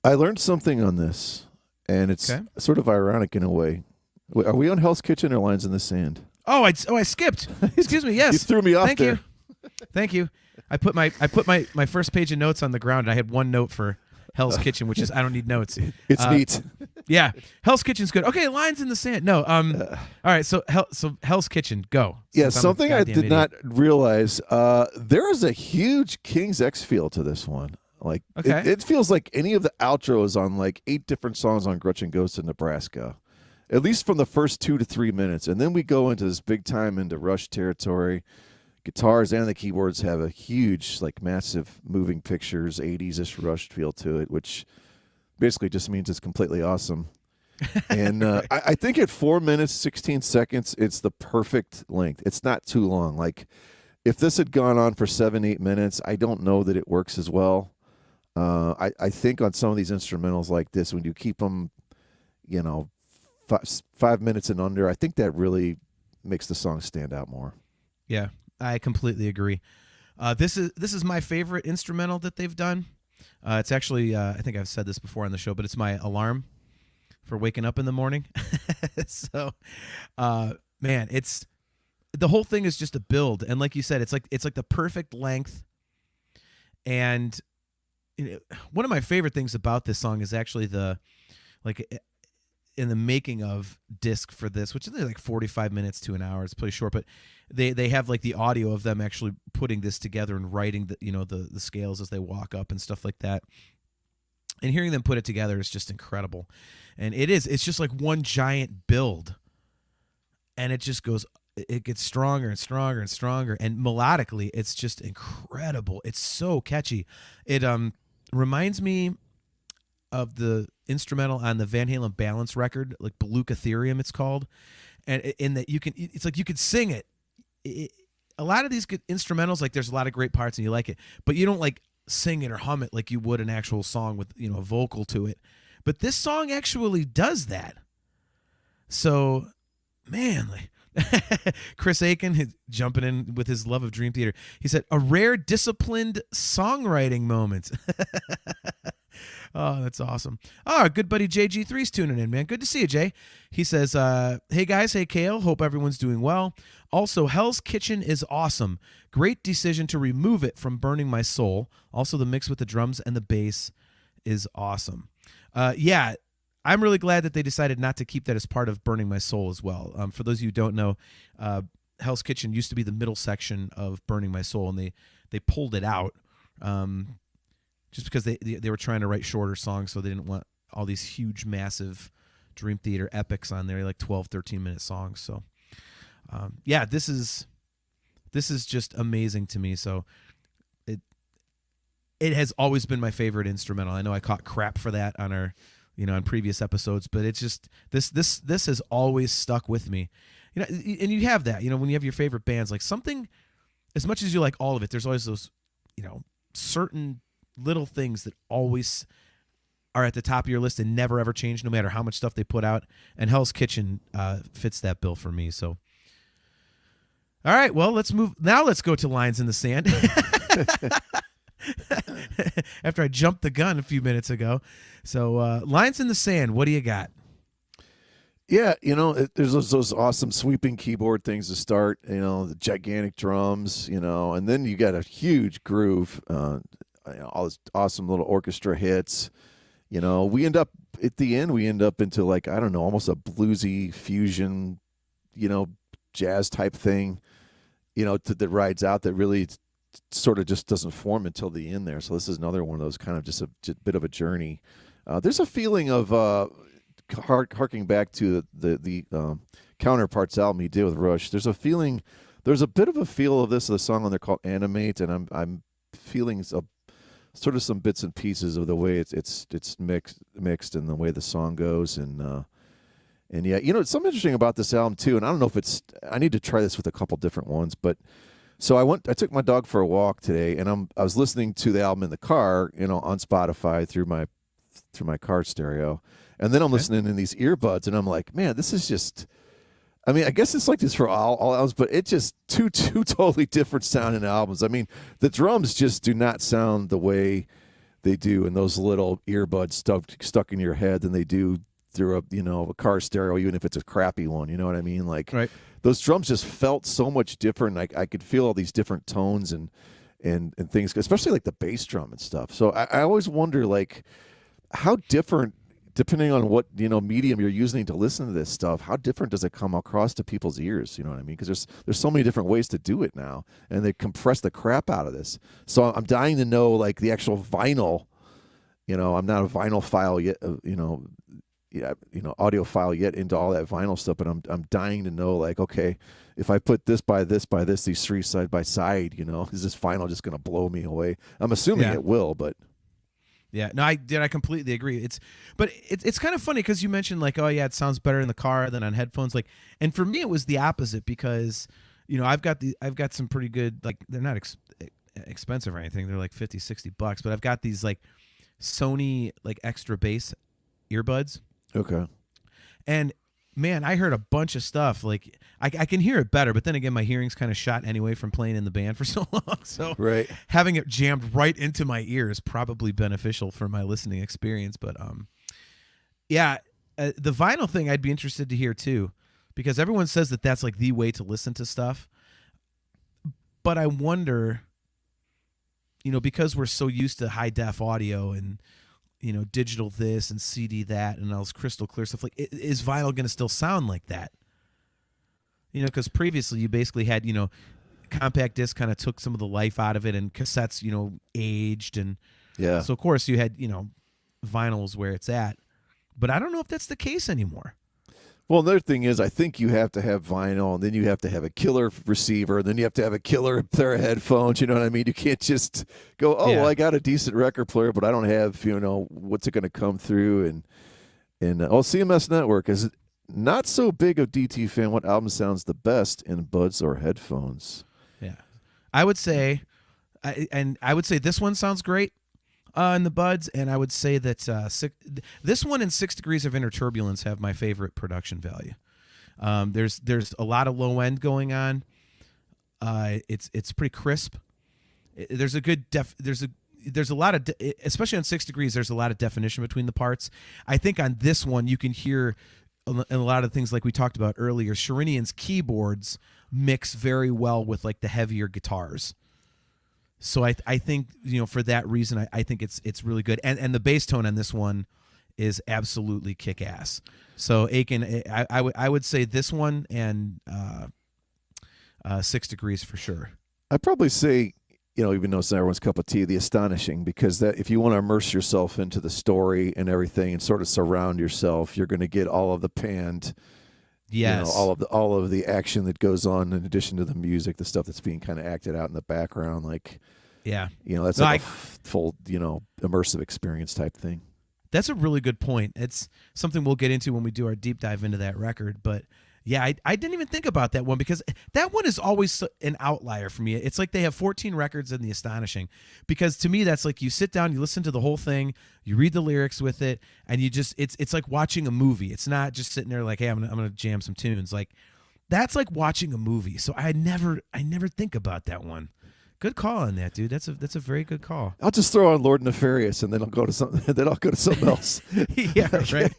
I learned something on this, and it's sort of ironic in a way. Are we on Hell's Kitchen or Lines in the Sand? Oh, I skipped. Excuse me. Yes. You threw me off. Thank you. I put my first page of notes on the ground, and I had one note for Hell's Kitchen, which is I don't need notes. It's neat. Yeah, Hell's Kitchen's good. Okay, Lines in the Sand. No. All right. So Hell's Kitchen, go. Yeah, something I did not realize. There is a huge King's X feel to this one. Like it feels like any of the outros on like 8 different songs on Grudge and Ghost in Nebraska. At least from the first 2 to 3 minutes. And then we go into this big time into Rush territory. Guitars and the keyboards have a huge, like massive moving pictures, 80s-ish Rush feel to it, which basically just means it's completely awesome. And I think at 4 minutes, 16 seconds, it's the perfect length. It's not too long. Like, if this had gone on for 7, 8 minutes, I don't know that it works as well. I think on some of these instrumentals like this, when you keep them, 5 minutes and under, I think that really makes the song stand out more. Yeah, I completely agree. This is my favorite instrumental that they've done. It's actually, I think I've said this before on the show, but it's my alarm for waking up in the morning. So, man, it's the whole thing is just a build, and like you said, it's like the perfect length. And one of my favorite things about this song is actually in the making of disc for this, which is like 45 minutes to an hour. It's pretty short, but they have like the audio of them actually putting this together and writing the scales as they walk up and stuff like that. And hearing them put it together is just incredible. And it's just like one giant build. And it gets stronger and stronger and stronger. And melodically, it's just incredible. It's so catchy. It reminds me of the instrumental on the Van Halen Balance record, like Beluga Ethereum it's called. And in that it's like you could sing it. A lot of these good instrumentals, like there's a lot of great parts and you like it, but you don't like sing it or hum it like you would an actual song with, a vocal to it. But this song actually does that. So, man, Chris Aiken jumping in with his love of Dream Theater. He said, a rare disciplined songwriting moment. Oh, that's awesome. Oh, our good buddy JG3's tuning in, man. Good to see you, Jay. He says, hey, guys. Hey, Kale. Hope everyone's doing well. Also, Hell's Kitchen is awesome. Great decision to remove it from Burning My Soul. Also, the mix with the drums and the bass is awesome. Yeah, I'm really glad that they decided not to keep that as part of Burning My Soul as well. For those of you who don't know, Hell's Kitchen used to be the middle section of Burning My Soul, and they pulled it out. Just because they were trying to write shorter songs, so they didn't want all these huge, massive Dream Theater epics on there, like 12, 13-minute songs. So, yeah, this is just amazing to me. So, it has always been my favorite instrumental. I know I caught crap for that on our, on previous episodes, but it's just this has always stuck with me. And you have that, when you have your favorite bands, like something, as much as you like all of it, there's always those, certain little things that always are at the top of your list and never ever change no matter how much stuff they put out, and Hell's Kitchen fits that bill for me. So all right, well, let's go to Lines in the Sand. After I jumped the gun a few minutes ago. So Lines in the Sand, what do you got? Yeah, there's those awesome sweeping keyboard things to start, the gigantic drums, and then you got a huge groove, all this awesome little orchestra hits. We end up at the end, into like, I don't know, almost a bluesy fusion, jazz type thing, that rides out that really sort of just doesn't form until the end there. So this is another one of those kind of just a bit of a journey. There's a feeling of harking back to the Counterparts album he did with Rush. There's a bit of a feel of this, the song on there called Animate, and I'm feeling sort of some bits and pieces of the way it's mixed and the way the song goes, and yeah, it's something interesting about this album too. And I don't know if I need to try this with a couple different ones, but so I took my dog for a walk today, and I was listening to the album in the car, on Spotify through my car stereo, and then I'm listening in these earbuds, and I'm like, man, this is just. I mean, I guess it's like this for all albums, but it's just two totally different sounding albums. I mean, the drums just do not sound the way they do in those little earbuds stuck in your head than they do through a car stereo, even if it's a crappy one. You know what I mean? Like, right. Those drums just felt so much different. I could feel all these different tones and things, especially like the bass drum and stuff. So I always wonder, like, how different, depending on what medium you're using to listen to this stuff, how different does it come across to people's ears? You know what I mean? Because there's so many different ways to do it now, and they compress the crap out of this. So I'm dying to know, like, the actual vinyl. I'm not a vinyl file yet. Audio file yet into all that vinyl stuff, but I'm dying to know, like, okay, if I put this by this by this, these three side by side, is this vinyl just going to blow me away? I'm assuming it will, but. Yeah, no, I completely agree. It's kind of funny because you mentioned, like, oh yeah, it sounds better in the car than on headphones. Like, and for me it was the opposite because, I've got some pretty good, like, they're not expensive or anything. They're like $50-$60, but I've got these like Sony like extra bass earbuds. Okay. And man, I heard a bunch of stuff. Like I can hear it better, but then again, my hearing's kind of shot anyway from playing in the band for so long. So Right. having it jammed right into my ear is probably beneficial for my listening experience. But yeah, the vinyl thing I'd be interested to hear too, because everyone says that that's like the way to listen to stuff. But I wonder, because we're so used to high def audio and digital this and CD that and all this crystal clear stuff. Like, is vinyl going to still sound like that? Because previously you basically had, compact disc kind of took some of the life out of it, and cassettes, aged, and Yeah. so of course you had, vinyls where it's at. But I don't know if that's the case anymore. Well, another thing is, I think you have to have vinyl, and then you have to have a killer receiver, and then you have to have a killer pair of headphones. You know what I mean? You can't just go, oh, Yeah. well, I got a decent record player, but I don't have, what's it going to come through? And CMS Network is not so big of DT fan. What album sounds the best in buds or headphones? Yeah, I would say, I would say this one sounds great in the buds, and I would say that this one and 6 Degrees of Inner Turbulence have my favorite production value. There's a lot of low end going on. It's pretty crisp. There's a good there's a lot of especially on 6 Degrees. There's a lot of definition between the parts. I think on this one you can hear a lot of things like we talked about earlier. Sherinian's keyboards mix very well with like the heavier guitars. So I think for that reason I think it's really good, and the bass tone on this one is absolutely kick ass. So Aiken, I would say this one and 6 Degrees for sure. I'd probably say, even though it's not everyone's cup of tea, The Astonishing, because that if you want to immerse yourself into the story and everything and sort of surround yourself, you're going to get all of the panned. Yes. All of the action that goes on in addition to the music, the stuff that's being kind of acted out in the background, like, yeah, that's like a full, immersive experience type thing. That's a really good point. It's something we'll get into when we do our deep dive into that record. But yeah, I didn't even think about that one, because that one is always an outlier for me. It's like they have 14 records in The Astonishing, because to me that's like you sit down, you listen to the whole thing, you read the lyrics with it, and you just it's like watching a movie. It's not just sitting there like, hey, I'm gonna jam some tunes. Like, that's like watching a movie. So I never think about that one. Good call on that, dude. That's a very good call. I'll just throw on Lord Nefarious, and then I'll go to something. Then I'll go to something else. Yeah, right.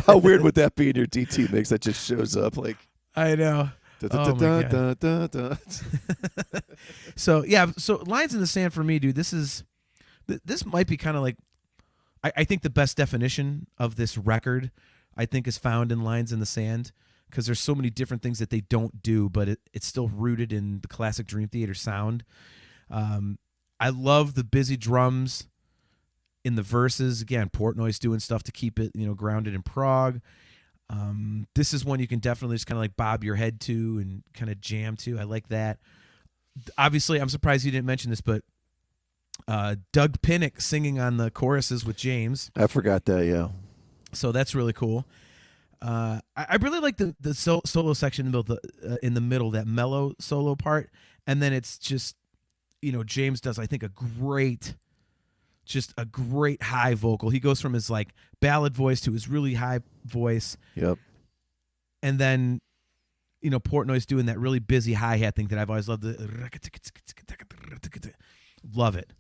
How weird would that be in your DT mix that just shows up like? I know. So yeah, so Lines in the Sand for me, dude. This might be kind of like, I think the best definition of this record, I think, is found in Lines in the Sand, because there's so many different things that they don't do, but it's still rooted in the classic Dream Theater sound. I love the busy drums in the verses. Again, Portnoy's doing stuff to keep it, grounded in prog. This is one you can definitely just kind of like bob your head to and kind of jam to. I like that. Obviously, I'm surprised you didn't mention this, but Doug Pinnick singing on the choruses with James. I forgot that, yeah. So that's really cool. I really like the solo section in the middle, that mellow solo part, and then it's just, James does, I think, a great high vocal. He goes from his like ballad voice to his really high voice. Yep. And then, Portnoy's doing that really busy hi-hat thing that I've always loved. Love it.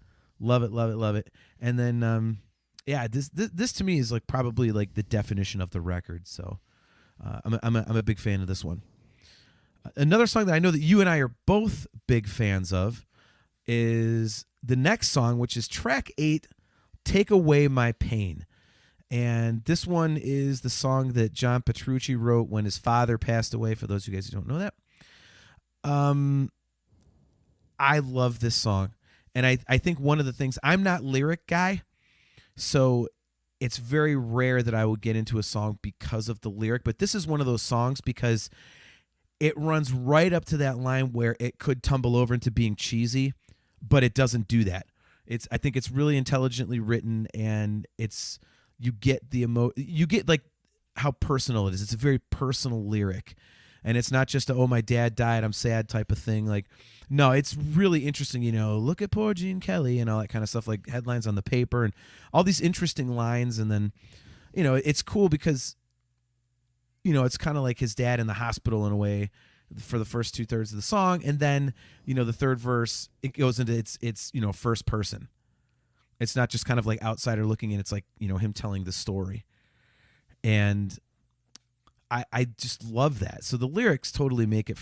Love it. And then, yeah, this to me is like probably like the definition of the record. So I'm a big fan of this one. Another song that I know that you and I are both big fans of is the next song, which is track 8, Take Away My Pain. And this one is the song that John Petrucci wrote when his father passed away, for those of you guys who don't know that. I love this song. And I think one of the things, I'm not lyric guy, so it's very rare that I will get into a song because of the lyric. But this is one of those songs because it runs right up to that line where it could tumble over into being cheesy, but it doesn't do that. I think it's really intelligently written, and you get you get like how personal it is. It's a very personal lyric, and it's not just oh, my dad died, I'm sad type of thing. Like, no, it's really interesting. Look at poor Gene Kelly and all that kind of stuff, like headlines on the paper and all these interesting lines. And then, it's cool because it's kind of like his dad in the hospital in a way for the first 2/3 of the song. And then, the third verse, it goes into it's first person. It's not just kind of like outsider looking in. It's like, him telling the story. And I just love that. So the lyrics totally make it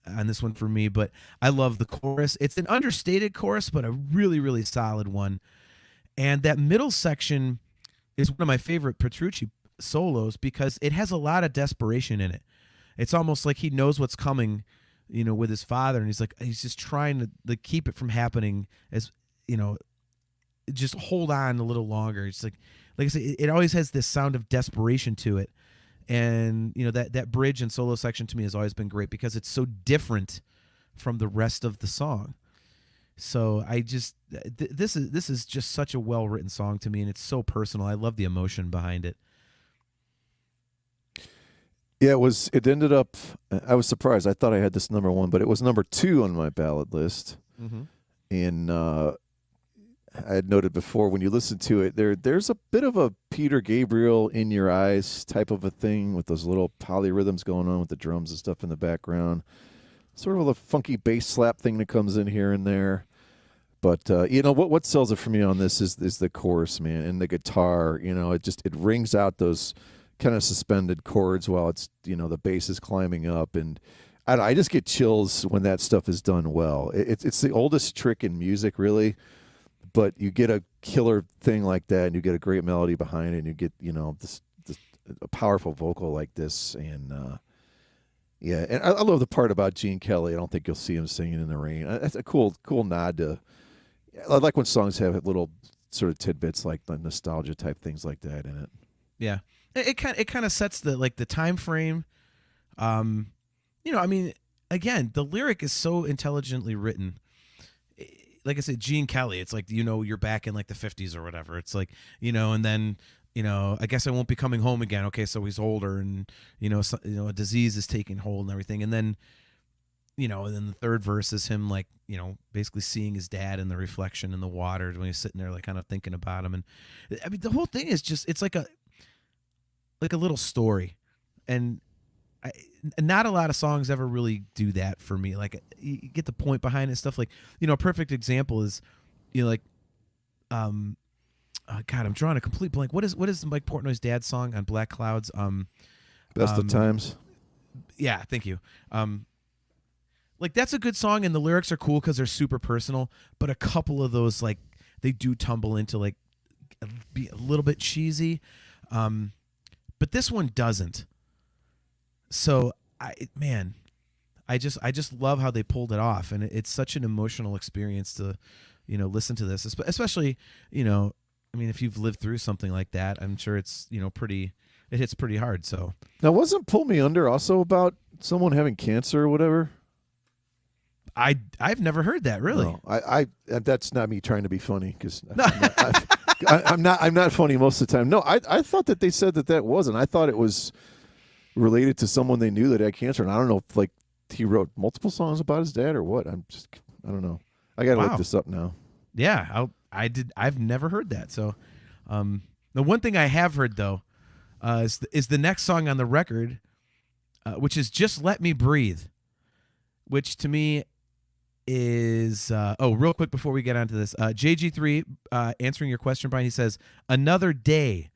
on this one for me, but I love the chorus. It's an understated chorus, but a really, really solid one. And that middle section is one of my favorite Petrucci solos because it has a lot of desperation in it. It's almost like he knows what's coming, with his father, and he's just trying to keep it from happening, as just hold on a little longer. It's like I said, it always has this sound of desperation to it. And that bridge and solo section to me has always been great because it's so different from the rest of the song. So I just this is just such a well-written song to me, and it's so personal. I love the emotion behind it. Yeah, it ended up, I was surprised. I thought I had this number 1, but it was number 2 on my ballot list. Mm-hmm. And I had noted before, when you listen to it, there's a bit of a Peter Gabriel In Your Eyes type of a thing with those little polyrhythms going on with the drums and stuff in the background. Sort of a funky bass slap thing that comes in here and there. But what sells it for me on this is the chorus, man, and the guitar. It rings out those kind of suspended chords while it's the bass is climbing up, and I just get chills when that stuff is done well. It's the oldest trick in music, really. But you get a killer thing like that, and you get a great melody behind it, and you get this a powerful vocal like this, and and I love the part about Gene Kelly. I don't think you'll see him singing in the rain. That's a cool nod to. I like when songs have little sort of tidbits like the nostalgia type things like that in it. Yeah, it kind of sets the time frame. Again, the lyric is so intelligently written. Like I said, Gene Kelly, it's like, you're back in like the 50s or whatever. It's like, and then, I guess I won't be coming home again. Okay, so he's older, and, a disease is taking hold and everything. And then, and then the third verse is him like, basically seeing his dad in the reflection in the water when he's sitting there like kind of thinking about him. And I mean, the whole thing is just, it's like a little story. And not a lot of songs ever really do that for me. Like, you get the point behind it and stuff. Like, a perfect example is, God, I'm drawing a complete blank. What is Mike Portnoy's dad's song on Black Clouds? Best of Times. Yeah, thank you. That's a good song, and the lyrics are cool because they're super personal. But a couple of those, they do tumble into be a little bit cheesy. But this one doesn't. So I just love how they pulled it off, and it's such an emotional experience to, listen to this, especially, if you've lived through something like that, I'm sure it's, it hits pretty hard. So now, wasn't Pull Me Under also about someone having cancer or whatever? I've never heard that, really. No, I that's not me trying to be funny, because I'm not funny most of the time. No, I thought that they said that wasn't. I thought it was related to someone they knew that had cancer, and I don't know if he wrote multiple songs about his dad or what. I don't know. I got to look this up now. Yeah, I've never heard that. So, the one thing I have heard though is the next song on the record, which is Just Let Me Breathe, which to me is real quick before we get onto this, JG3 answering your question, Brian. He says Another Day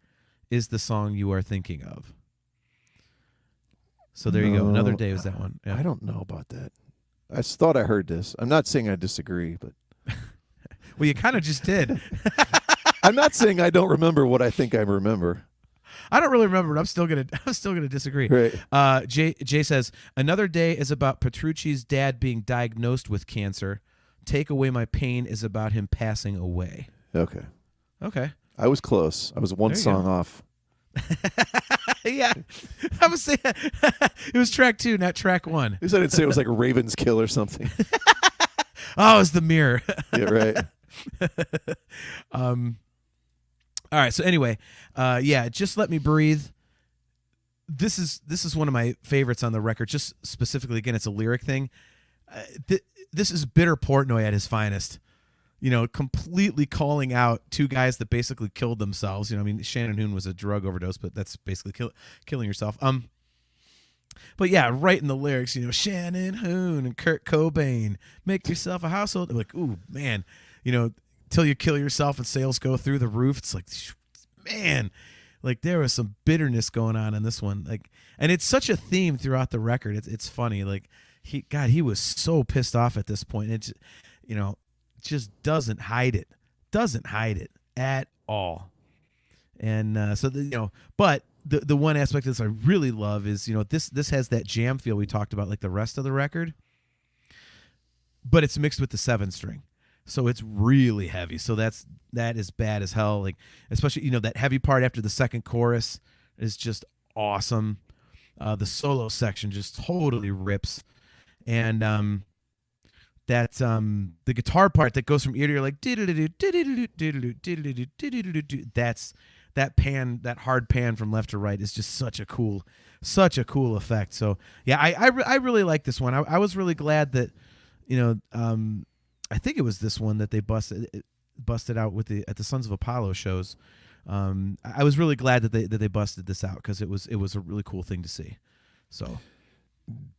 is the song you are thinking of. So there you go. Another Day was that one. Yeah. I don't know about that. I just thought I heard this. I'm not saying I disagree, but well, you kind of just did. I'm not saying I don't remember what I think I remember. I don't really remember, but I'm still gonna disagree. Right. Jay says Another Day is about Petrucci's dad being diagnosed with cancer. Take Away My Pain is about him passing away. Okay. I was close. I was one song off. Yeah, I was saying it was track 2, not track 1. At least I didn't say it was like Raven's Kill or something. Oh, it's The Mirror. Yeah, right. All right. So anyway, Just Let Me Breathe. This is one of my favorites on the record. Just specifically, again, it's a lyric thing. This is Bitter Portnoy at his finest. Completely calling out two guys that basically killed themselves. Shannon Hoon was a drug overdose, but that's basically killing yourself. But yeah, right in the lyrics, Shannon Hoon and Kurt Cobain, make yourself a household. Like, ooh, man, till you kill yourself and sales go through the roof. It's like, man, like there was some bitterness going on in this one. Like, and it's such a theme throughout the record. It's funny. Like he was so pissed off at this point. It, just doesn't hide it. Doesn't hide it at all. And but the one aspect of this I really love is, this has that jam feel we talked about, like the rest of the record, but it's mixed with the 7-string. So it's really heavy. So that is bad as hell. Like, especially, that heavy part after the second chorus is just awesome. The solo section just totally rips. And the guitar part that goes from ear to ear, like that's that hard pan from left to right is just such a cool effect. So yeah, I really like this one. I was really glad that, I think it was this one that they busted out at the Sons of Apollo shows. I was really glad that they busted this out, because it was a really cool thing to see. So,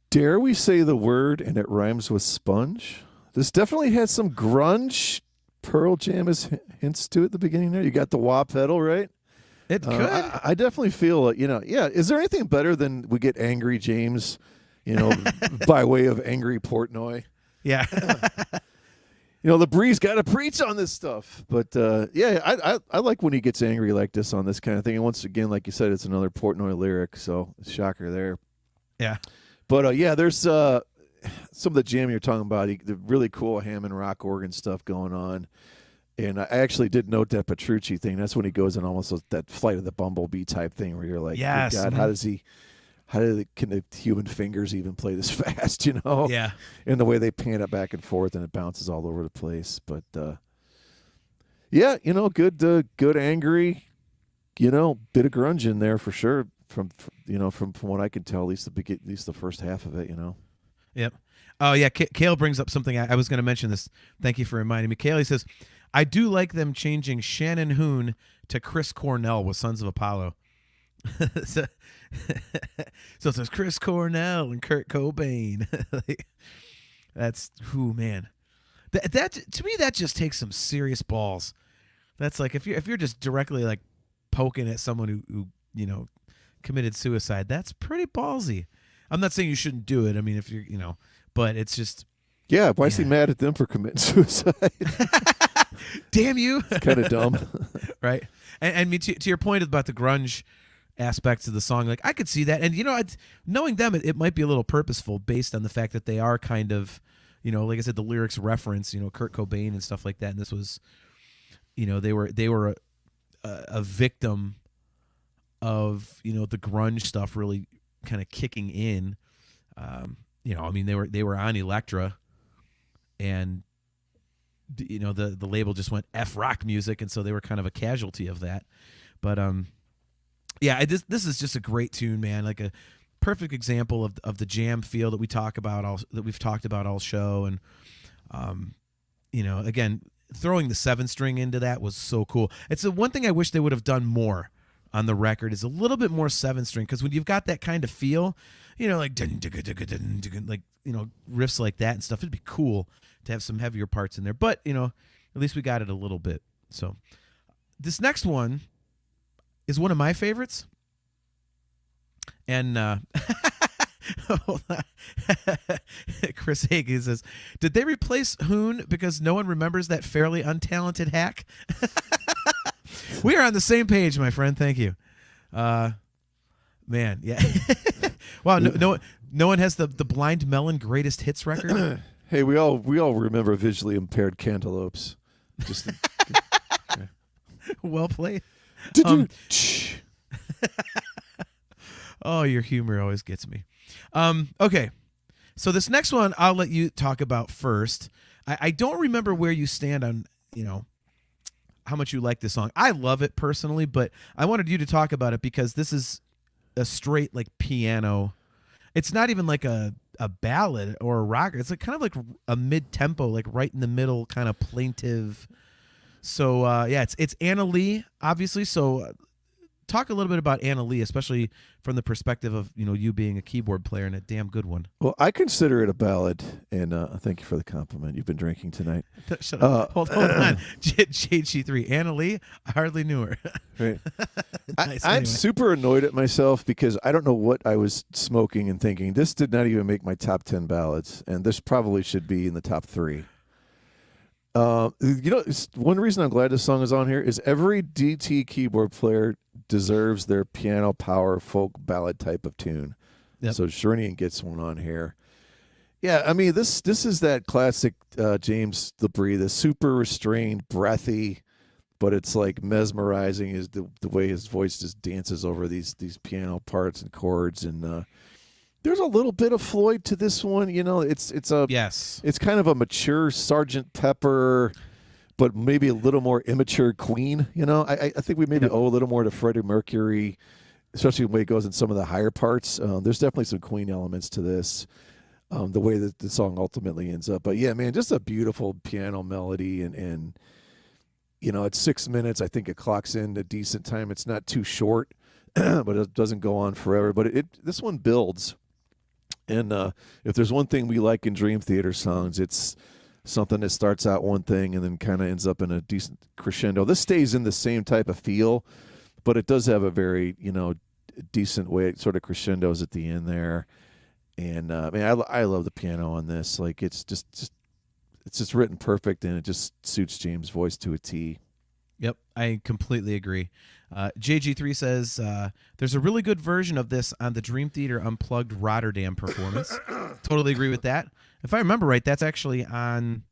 dare we say the word and it rhymes with sponge? This definitely had some grunge Pearl Jam hints to it at the beginning there. You got the wah pedal, right? It could. I definitely feel, is there anything better than we get Angry James, by way of Angry Portnoy? Yeah. The Breeze got to preach on this stuff. But, I like when he gets angry like this on this kind of thing. And once again, like you said, it's another Portnoy lyric, so shocker there. Yeah. But, there's some of the jam you're talking about, the really cool Hammond rock organ stuff going on. And I actually did note that Petrucci thing. That's when he goes in almost that Flight of the Bumblebee type thing where you're like, yes, God, can the human fingers even play this fast, Yeah. And the way they pan it back and forth and it bounces all over the place. But, good angry, bit of grunge in there for sure. From what I can tell, at least the first half of it, Yep. Oh yeah, Kale brings up something. I was going to mention this. Thank you for reminding me. Kale, he says, I do like them changing Shannon Hoon to Chris Cornell with Sons of Apollo. so it says Chris Cornell and Kurt Cobain. That's man. That to me, that just takes some serious balls. That's like if you're just directly like poking at someone who committed suicide, that's pretty ballsy. I'm not saying you shouldn't do it. I mean, if you're, but it's just. Yeah, why is he mad at them for committing suicide? Damn you. It's kind of dumb. Right. And to your point about the grunge aspects of the song, like I could see that. And, knowing them, it might be a little purposeful based on the fact that they are kind of, like I said, the lyrics reference, Kurt Cobain and stuff like that. And this was, they were a victim of, the grunge stuff really kind of kicking in. They were on Elektra, and the label just went F rock music, and so they were kind of a casualty of that. But this is just a great tune, man. Like a perfect example of the jam feel that we've talked about all show. And again, throwing the 7-string into that was so cool. It's the one thing I wish they would have done more on the record, is a little bit more 7-string, because when you've got that kind of feel, like like riffs like that and stuff, it'd be cool to have some heavier parts in there. But at least we got it a little bit. So this next one is one of my favorites, and hold on. Chris Hagee says, did they replace Hoon because no one remembers that fairly untalented hack? We are on the same page, my friend. Thank you. Man, yeah. Wow, no one has the Blind Melon greatest hits record. Hey, we all remember visually impaired cantaloupes. Just well played. Oh, your humor always gets me. Okay, so this next one I'll let you talk about first. I don't remember where you stand on how much you like this song. I love it personally, but I wanted you to talk about it because this is a straight like piano. It's not even like a ballad or a rocker. It's like kind of like a mid-tempo, like right in the middle, kind of plaintive. So it's Anna Lee, obviously. So talk a little bit about Anna Lee, especially from the perspective of you being a keyboard player and a damn good one. Well, I consider it a ballad, and thank you for the compliment. You've been drinking tonight. Shut up. Hold on. JG3, Anna Lee, I hardly knew her. Right. Nice, I'm anyway. super annoyed at myself because I don't know what I was smoking and thinking. This did not even make my top 10 ballads, and this probably should be in the top 3. One reason I'm glad this song is on here is every DT keyboard player deserves their piano power folk ballad type of tune. Yep. So Sherinian gets one on here. Yeah, I mean this is that classic James LaBrie, the super restrained, breathy, but it's like mesmerizing is the way his voice just dances over these piano parts and chords, and there's a little bit of Floyd to this one. It's kind of a mature Sgt. Pepper, but maybe a little more immature Queen. I think we maybe owe a little more to Freddie Mercury, especially when it goes in some of the higher parts. There's definitely some Queen elements to this, the way that the song ultimately ends up. But yeah, man, just a beautiful piano melody, and it's 6 minutes. I think it clocks in a decent time. It's not too short, but it doesn't go on forever. But this one builds. And if there's one thing we like in Dream Theater songs, it's something that starts out one thing and then kind of ends up in a decent crescendo. This stays in the same type of feel, but it does have a very, decent way it sort of crescendos at the end there. And I love the piano on this. Like it's just written perfect, and it just suits James' voice to a T. Yep, I completely agree. JG3 says there's a really good version of this on the Dream Theater Unplugged Rotterdam performance. Totally agree with that. If I remember right, that's actually on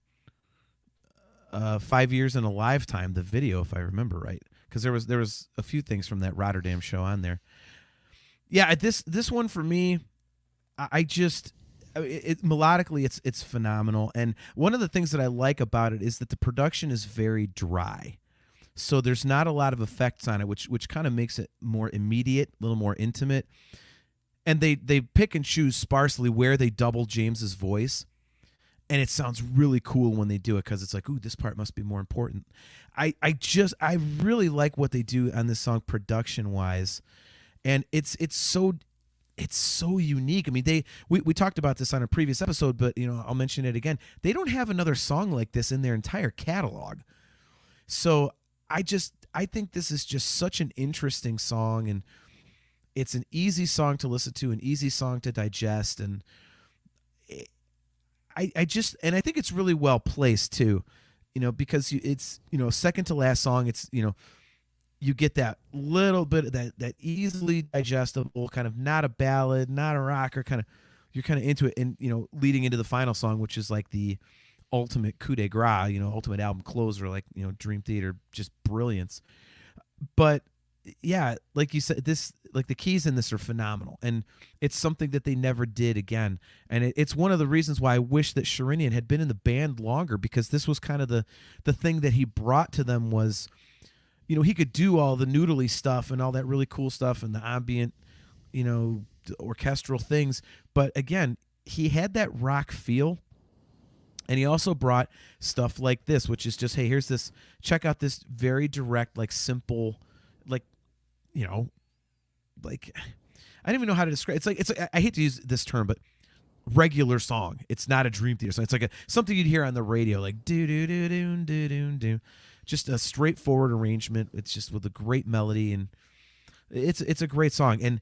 5 Years in a Lifetime, the video, if I remember right, because there was a few things from that Rotterdam show on there. Yeah, this one for me, melodically it's phenomenal, and one of the things that I like about it is that the production is very dry. So there's not a lot of effects on it, which kind of makes it more immediate, a little more intimate. And they pick and choose sparsely where they double James's voice, and it sounds really cool when they do it, because it's like, ooh, this part must be more important. I really like what they do on this song production wise, and it's so unique. I mean, we talked about this on a previous episode, but I'll mention it again. They don't have another song like this in their entire catalog. So I think this is just such an interesting song, and it's an easy song to listen to, an easy song to digest, and I think it's really well placed too, because it's second to last song. It's you get that little bit of that easily digestible kind of, not a ballad, not a rocker, you're kind of into it, and leading into the final song, which is like the ultimate coup de grace, ultimate album closer, like Dream Theater, just brilliance. But yeah, like you said, this, like, the keys in this are phenomenal, and it's something that they never did again. And it's one of the reasons why I wish that Sherinian had been in the band longer, because this was kind of the thing that he brought to them was, he could do all the noodly stuff and all that really cool stuff and the ambient, orchestral things. But again, he had that rock feel. And he also brought stuff like this, which is just, hey, here's this, check out this very direct, like, simple, like, like, I don't even know how to describe it. It's like I hate to use this term, but regular song. It's not a Dream Theater song. It's like something you'd hear on the radio, like do do do do do do do. Just a straightforward arrangement. It's just with a great melody, and it's a great song. And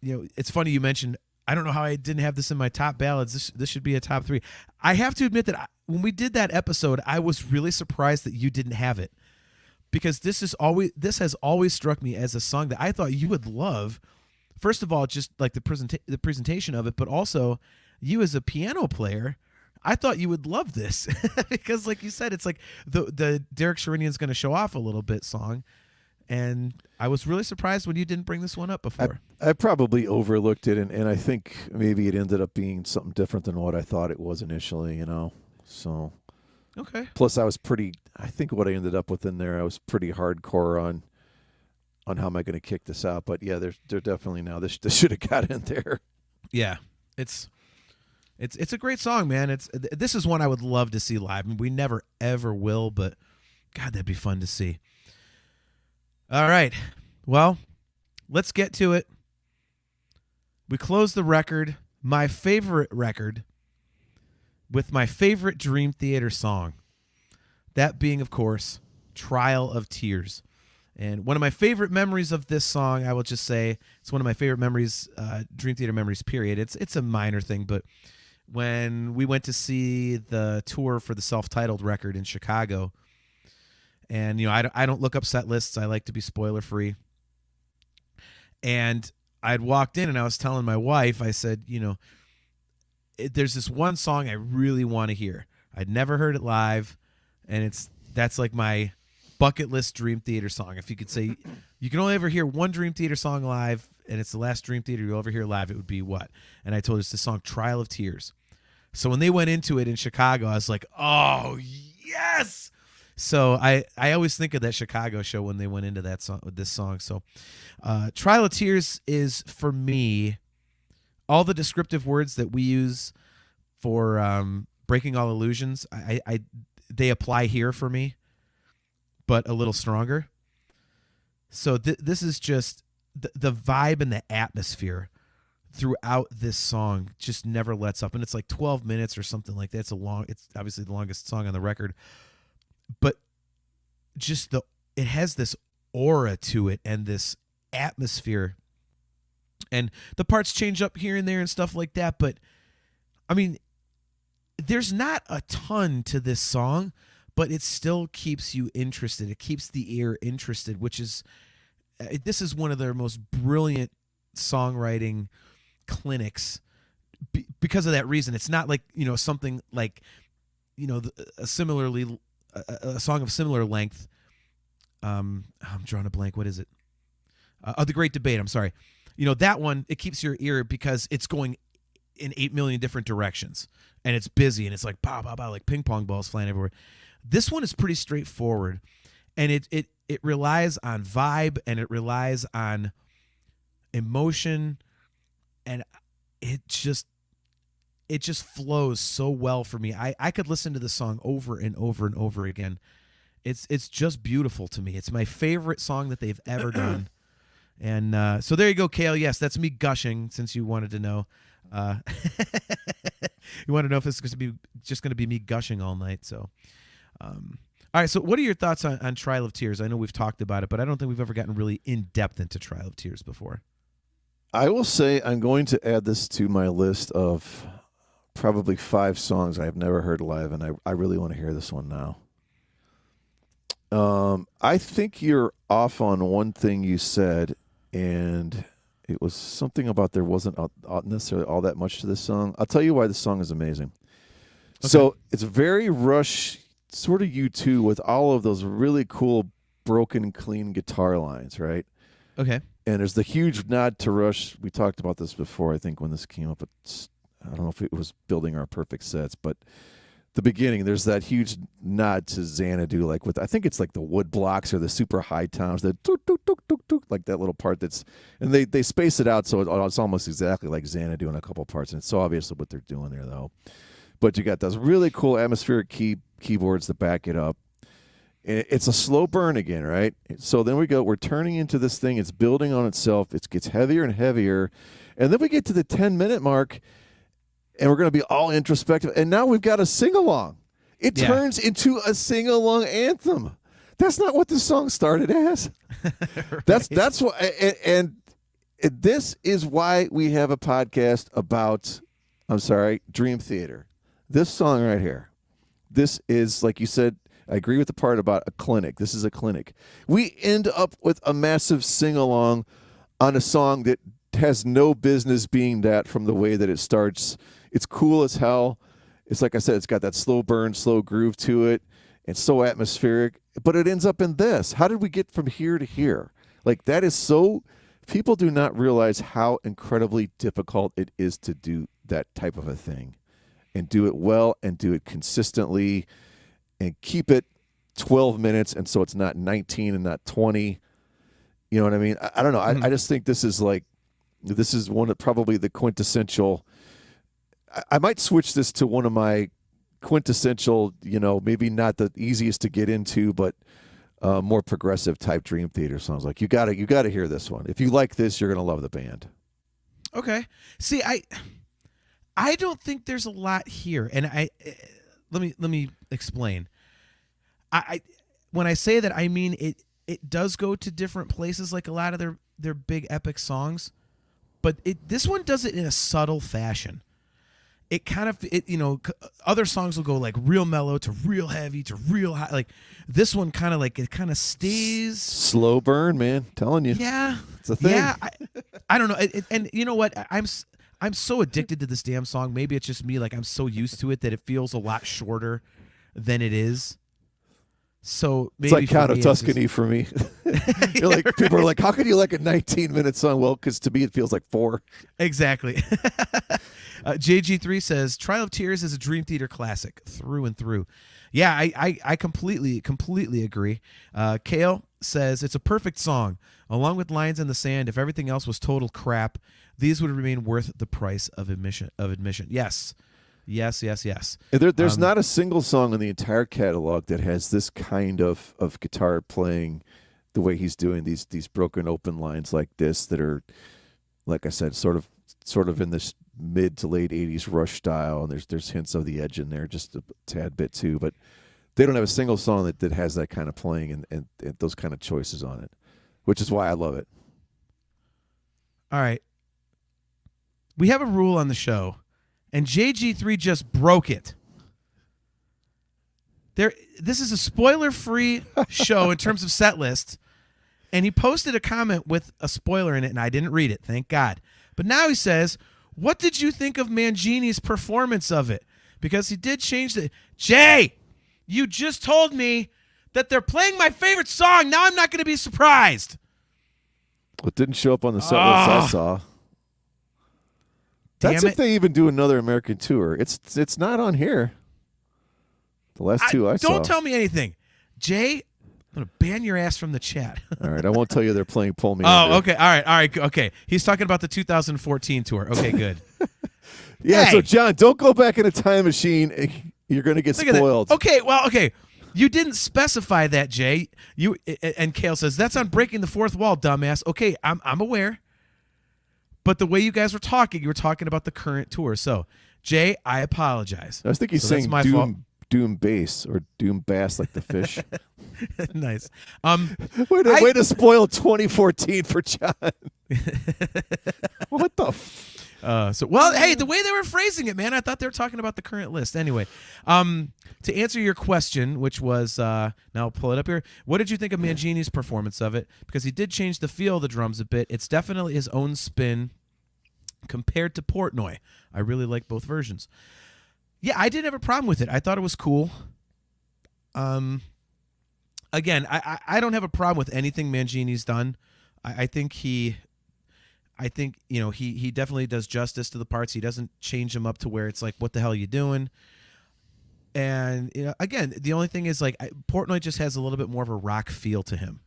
it's funny you mentioned, I don't know how I didn't have this in my top ballads. This should be a top 3. I have to admit that when we did that episode, I was really surprised that you didn't have it, because this has always struck me as a song that I thought you would love. First of all, just like the presentation of it, but also you as a piano player, I thought you would love this because, like you said, it's like the Derek Sherinian's going to show off a little bit song. And I was really surprised when you didn't bring this one up before. I probably overlooked it, and I think maybe it ended up being something different than what I thought it was initially, So, okay. Plus, I think what I ended up with in there, I was pretty hardcore on how am I going to kick this out. But yeah, they're definitely now. This should have got in there. Yeah, it's a great song, man. This is one I would love to see live. I mean, we never ever will, but God, that'd be fun to see. All right. Well, let's get to it. We close the record, my favorite record, with my favorite Dream Theater song. That being, of course, Trial of Tears. And one of my favorite memories of this song, I will just say, it's one of my favorite memories, Dream Theater memories, period. It's a minor thing, but when we went to see the tour for the self-titled record in Chicago, and, you know, I don't look up set lists. I like to be spoiler-free. And I'd walked in and I was telling my wife, I said, you know, there's this one song I really want to hear. I'd never heard it live, and that's like my bucket list Dream Theater song. If you could say you can only ever hear one Dream Theater song live, and it's the last Dream Theater you'll ever hear live, it would be what? And I told her it's the song Trial of Tears. So when they went into it in Chicago, I was like, oh, yes! So I always think of that Chicago show when they went into that song with this song. So Trial of Tears is, for me, all the descriptive words that we use for Breaking All Illusions, they apply here for me, but a little stronger. So this is just the vibe and the atmosphere throughout this song just never lets up. And it's like 12 minutes or something like that. It's obviously the longest song on the record, but just it has this aura to it and this atmosphere, and the parts change up here and there and stuff like that. But I mean, there's not a ton to this song, but it still keeps you interested. It keeps the ear interested, which is, this is one of their most brilliant songwriting clinics because of that reason. It's not like, you know, something like, you know, a song of similar length. I'm drawing a blank. What is it? The Great Debate. I'm sorry. You know, that one, it keeps your ear because it's going in 8 million different directions, and it's busy, and it's like pow, pow, pow, like ping pong balls flying everywhere. This one is pretty straightforward, and it relies on vibe, and it relies on emotion, and it just flows so well for me. I could listen to the song over and over and over again. It's just beautiful to me. It's my favorite song that they've ever done. And so there you go, Kale. Yes, that's me gushing, since you wanted to know. You want to know if it's just going to be me gushing all night. So, all right. So what are your thoughts on Trial of Tears? I know we've talked about it, but I don't think we've ever gotten really in depth into Trial of Tears before. I will say I'm going to add this to my list of probably 5 songs I have never heard live, and I really want to hear this one now. I think you're off on one thing you said, and it was something about there wasn't necessarily all that much to this song. I'll tell you why this song is amazing. Okay. So it's very Rush, sort of U2, with all of those really cool, broken, clean guitar lines, right? Okay. And there's the huge nod to Rush. We talked about this before, I think, when this came up. I don't know if it was building our perfect sets, but the beginning, there's that huge nod to Xanadu, like with, I think it's like the wood blocks or the super high tones, the tuk, tuk, tuk, tuk, tuk, like that little part and they space it out so it's almost exactly like Xanadu in a couple parts, and it's so obvious what they're doing there, though. But you got those really cool atmospheric keyboards that back it up. It's a slow burn again, right? So then we're turning into this thing. It's building on itself. It gets heavier and heavier. And then we get to the 10-minute mark, and we're going to be all introspective. And now we've got a sing-along. It turns into a sing-along anthem. That's not what the song started as. Right. That's what, and this is why we have a podcast about, Dream Theater. This song right here. This is, like you said, I agree with the part about a clinic. This is a clinic. We end up with a massive sing-along on a song that has no business being that from the way that it starts. It's cool as hell. It's like I said, it's got that slow burn, slow groove to it. It's so atmospheric, but it ends up in this. How did we get from here to here? Like, that is so, people do not realize how incredibly difficult it is to do that type of a thing and do it well and do it consistently and keep it 12 minutes. And so it's not 19 and not 20. You know what I mean? I don't know. I just think this is one of probably the quintessential. I might switch this to one of my quintessential, maybe not the easiest to get into, but more progressive type Dream Theater songs. Like you got to hear this one. If you like this, you're gonna love the band. Okay. See, I don't think there's a lot here, and let me explain. I when I say that, I mean it does go to different places, like a lot of their big epic songs, but this one does it in a subtle fashion. It kind of other songs will go like real mellow to real heavy to real high. Like this one kind of stays slow burn, man. Telling you, yeah, it's a thing. Yeah, I don't know, and you know what? I'm so addicted to this damn song. Maybe it's just me. Like I'm so used to it that it feels a lot shorter than it is. So maybe it's like Count of Tuscany for me. You're like, people are like, how can you like a 19-minute song? Well, because to me it feels like 4. Exactly. JG3 says Trial of Tears is a Dream Theater classic through and through. Yeah, I completely agree. Kale says it's a perfect song. Along with Lines in the Sand, if everything else was total crap, these would remain worth the price of admission. Yes. There's not a single song in the entire catalog that has this kind of guitar playing the way he's doing these broken open lines like this that are, like I said, sort of in this mid to late 80s Rush style, and there's hints of the Edge in there just a tad bit too, but they don't have a single song that has that kind of playing and those kind of choices on it, which is why I love it. All right. We have a rule on the show, and JG3 just broke it. This is a spoiler-free show in terms of set list, and he posted a comment with a spoiler in it, and I didn't read it, thank God. But now he says, what did you think of Mangini's performance of it? Because he did change the... Jay, you just told me that they're playing my favorite song. Now I'm not going to be surprised. Well, it didn't show up on the set list I saw. That's if they even do another American tour. It's not on here. The last two I saw. Don't tell me anything. Jay, I'm going to ban your ass from the chat. All right, I won't tell you they're playing Pull Me Oh, Under. okay. All right. Okay. He's talking about the 2014 tour. Okay, good. Yeah, Hey. So John, don't go back in a time machine. You're going to get spoiled. Okay. You didn't specify that, Jay. And Kale says, that's on breaking the fourth wall, dumbass. Okay, I'm aware. But the way you guys were talking, you were talking about the current tour. So, Jay, I apologize. I was thinking he's saying Doom Bass or Doom Bass like the fish. Nice. Way to spoil 2014 for John. What the hey, the way they were phrasing it, man, I thought they were talking about the current list. Anyway, to answer your question, which was, now I'll pull it up here. What did you think of Mangini's performance of it? Because he did change the feel of the drums a bit. It's definitely his own spin compared to Portnoy. I really like both versions. Yeah, I didn't have a problem with it. I thought it was cool. Again, I don't have a problem with anything Mangini's done. I think he definitely does justice to the parts. He doesn't change them up to where it's like, what the hell are you doing? And again, the only thing is like Portnoy just has a little bit more of a rock feel to him,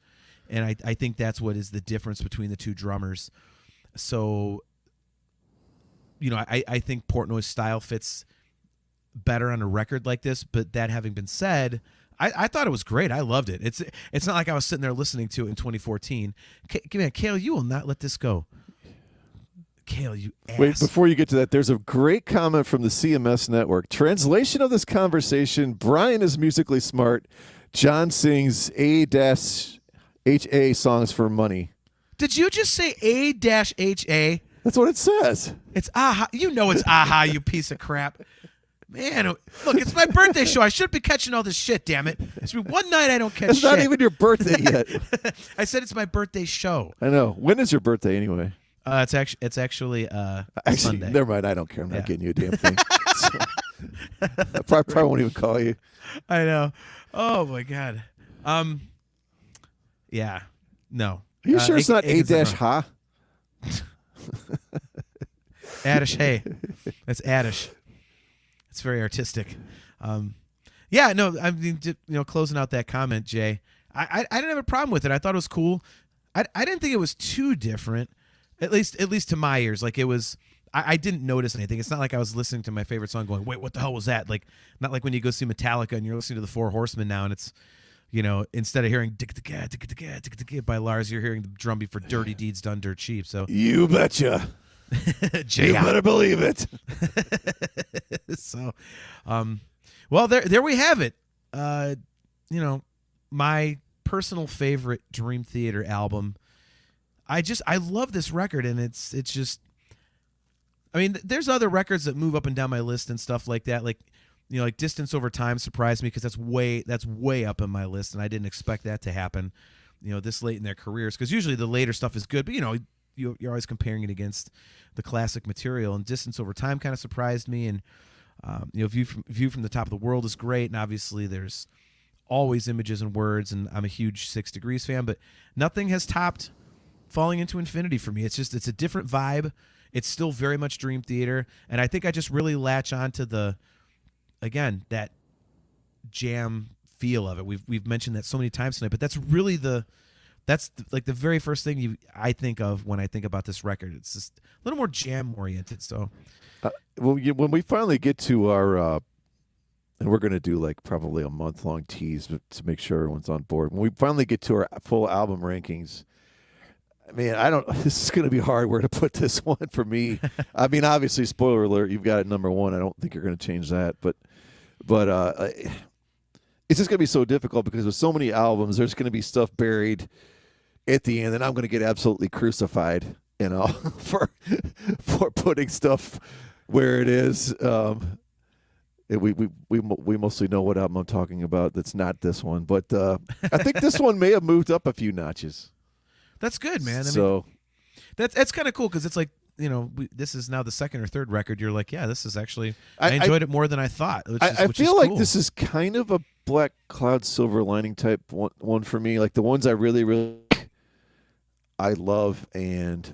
and I think that's what is the difference between the two drummers. So, I think Portnoy's style fits better on a record like this. But that having been said, I thought it was great. I loved it. It's not like I was sitting there listening to it in 2014. Man, Kale, you will not let this go. Kale, you ass. Wait, before you get to that, there's a great comment from the CMS network. Translation of this conversation: Brian is musically smart. John sings A-HA songs for money. Did you just say A-HA? That's what it says. It's aha. You know it's aha, you piece of crap. Man, look, it's my birthday show. I should be catching all this shit, damn it. It's been one night I don't catch It's shit. not even your birthday yet. I said it's my birthday show. I know. When is your birthday anyway? It's actually Sunday. Never mind. I don't care. I'm not getting you a damn thing. So, I probably won't even call you. I know. Oh my god. Yeah. No. Are you sure it's not A-ha? Addish, hey. That's Addish. It's very artistic. Yeah, no, I mean, closing out that comment, Jay, I didn't have a problem with it. I thought it was cool. I didn't think it was too different, at least to my ears. Like it was, I didn't notice anything. It's not like I was listening to my favorite song going, wait, what the hell was that? Like, not like when you go see Metallica and you're listening to the Four Horsemen now and it's, instead of hearing by Lars, you're hearing the drum beat for Dirty Deeds Done Dirt Cheap. So You betcha. You better believe it. So, well, there we have it. My personal favorite Dream Theater album. I love this record, and it's just. I mean, there's other records that move up and down my list and stuff like that. Like, like Distance Over Time surprised me because that's way up in my list, and I didn't expect that to happen. This late in their careers, because usually the later stuff is good, but you're always comparing it against the classic material. And Distance Over Time kind of surprised me, and View from the Top of the World is great, and obviously there's always Images and Words, and I'm a huge 6 Degrees fan, but nothing has topped Falling Into Infinity for me. It's a different vibe. It's still very much Dream Theater, and I think I just really latch on to that jam feel of it. We've mentioned that so many times tonight, but that's really the very first thing I think of when I think about this record. It's just a little more jam oriented. So, when we finally get to our, and we're going to do like probably a month-long tease to make sure everyone's on board. When we finally get to our full album rankings, I mean, this is going to be hard where to put this one for me. I mean, obviously, spoiler alert, you've got it number one. I don't think you're going to change that, but it's just going to be so difficult because with so many albums, there's going to be stuff buried at the end, and I'm going to get absolutely crucified, for putting stuff where it is. We mostly know what album I'm talking about. That's not this one, but I think this one may have moved up a few notches. That's good, man. I mean, that's kind of cool because it's like, this is now the second or third record. You're like, yeah, this is actually, I enjoyed it more than I thought. I feel like this is kind of a Black Cloud Silver Lining type one for me. Like the ones I really, really I love, and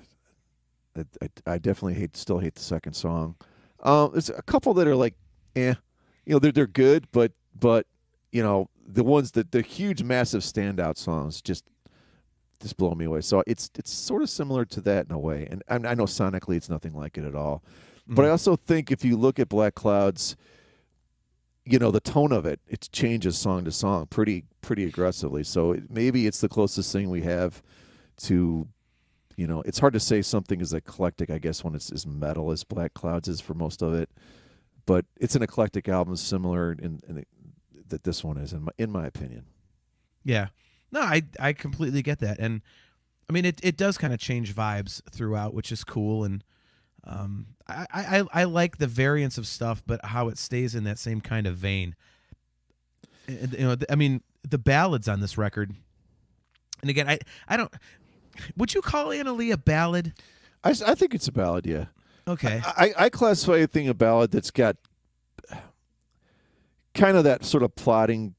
I definitely still hate the second song. There's a couple that are like, they're good, but the ones that the huge, massive standout songs just blow me away. So it's sort of similar to that in a way. And I know sonically it's nothing like it at all. Mm-hmm. But I also think if you look at Black Clouds, the tone of it changes song to song pretty aggressively. So maybe it's the closest thing we have to, it's hard to say something is eclectic, I guess, when it's as metal as Black Clouds is for most of it. But it's an eclectic album similar that this one is, in my opinion. Yeah. No, I completely get that. And, I mean, it does kind of change vibes throughout, which is cool. And I like the variance of stuff, but how it stays in that same kind of vein. And, I mean, the ballads on this record, and again, I don't... Would you call Anna Lee a ballad? I think it's a ballad, yeah. Okay. I classify anything a ballad that's got kind of that sort of plotting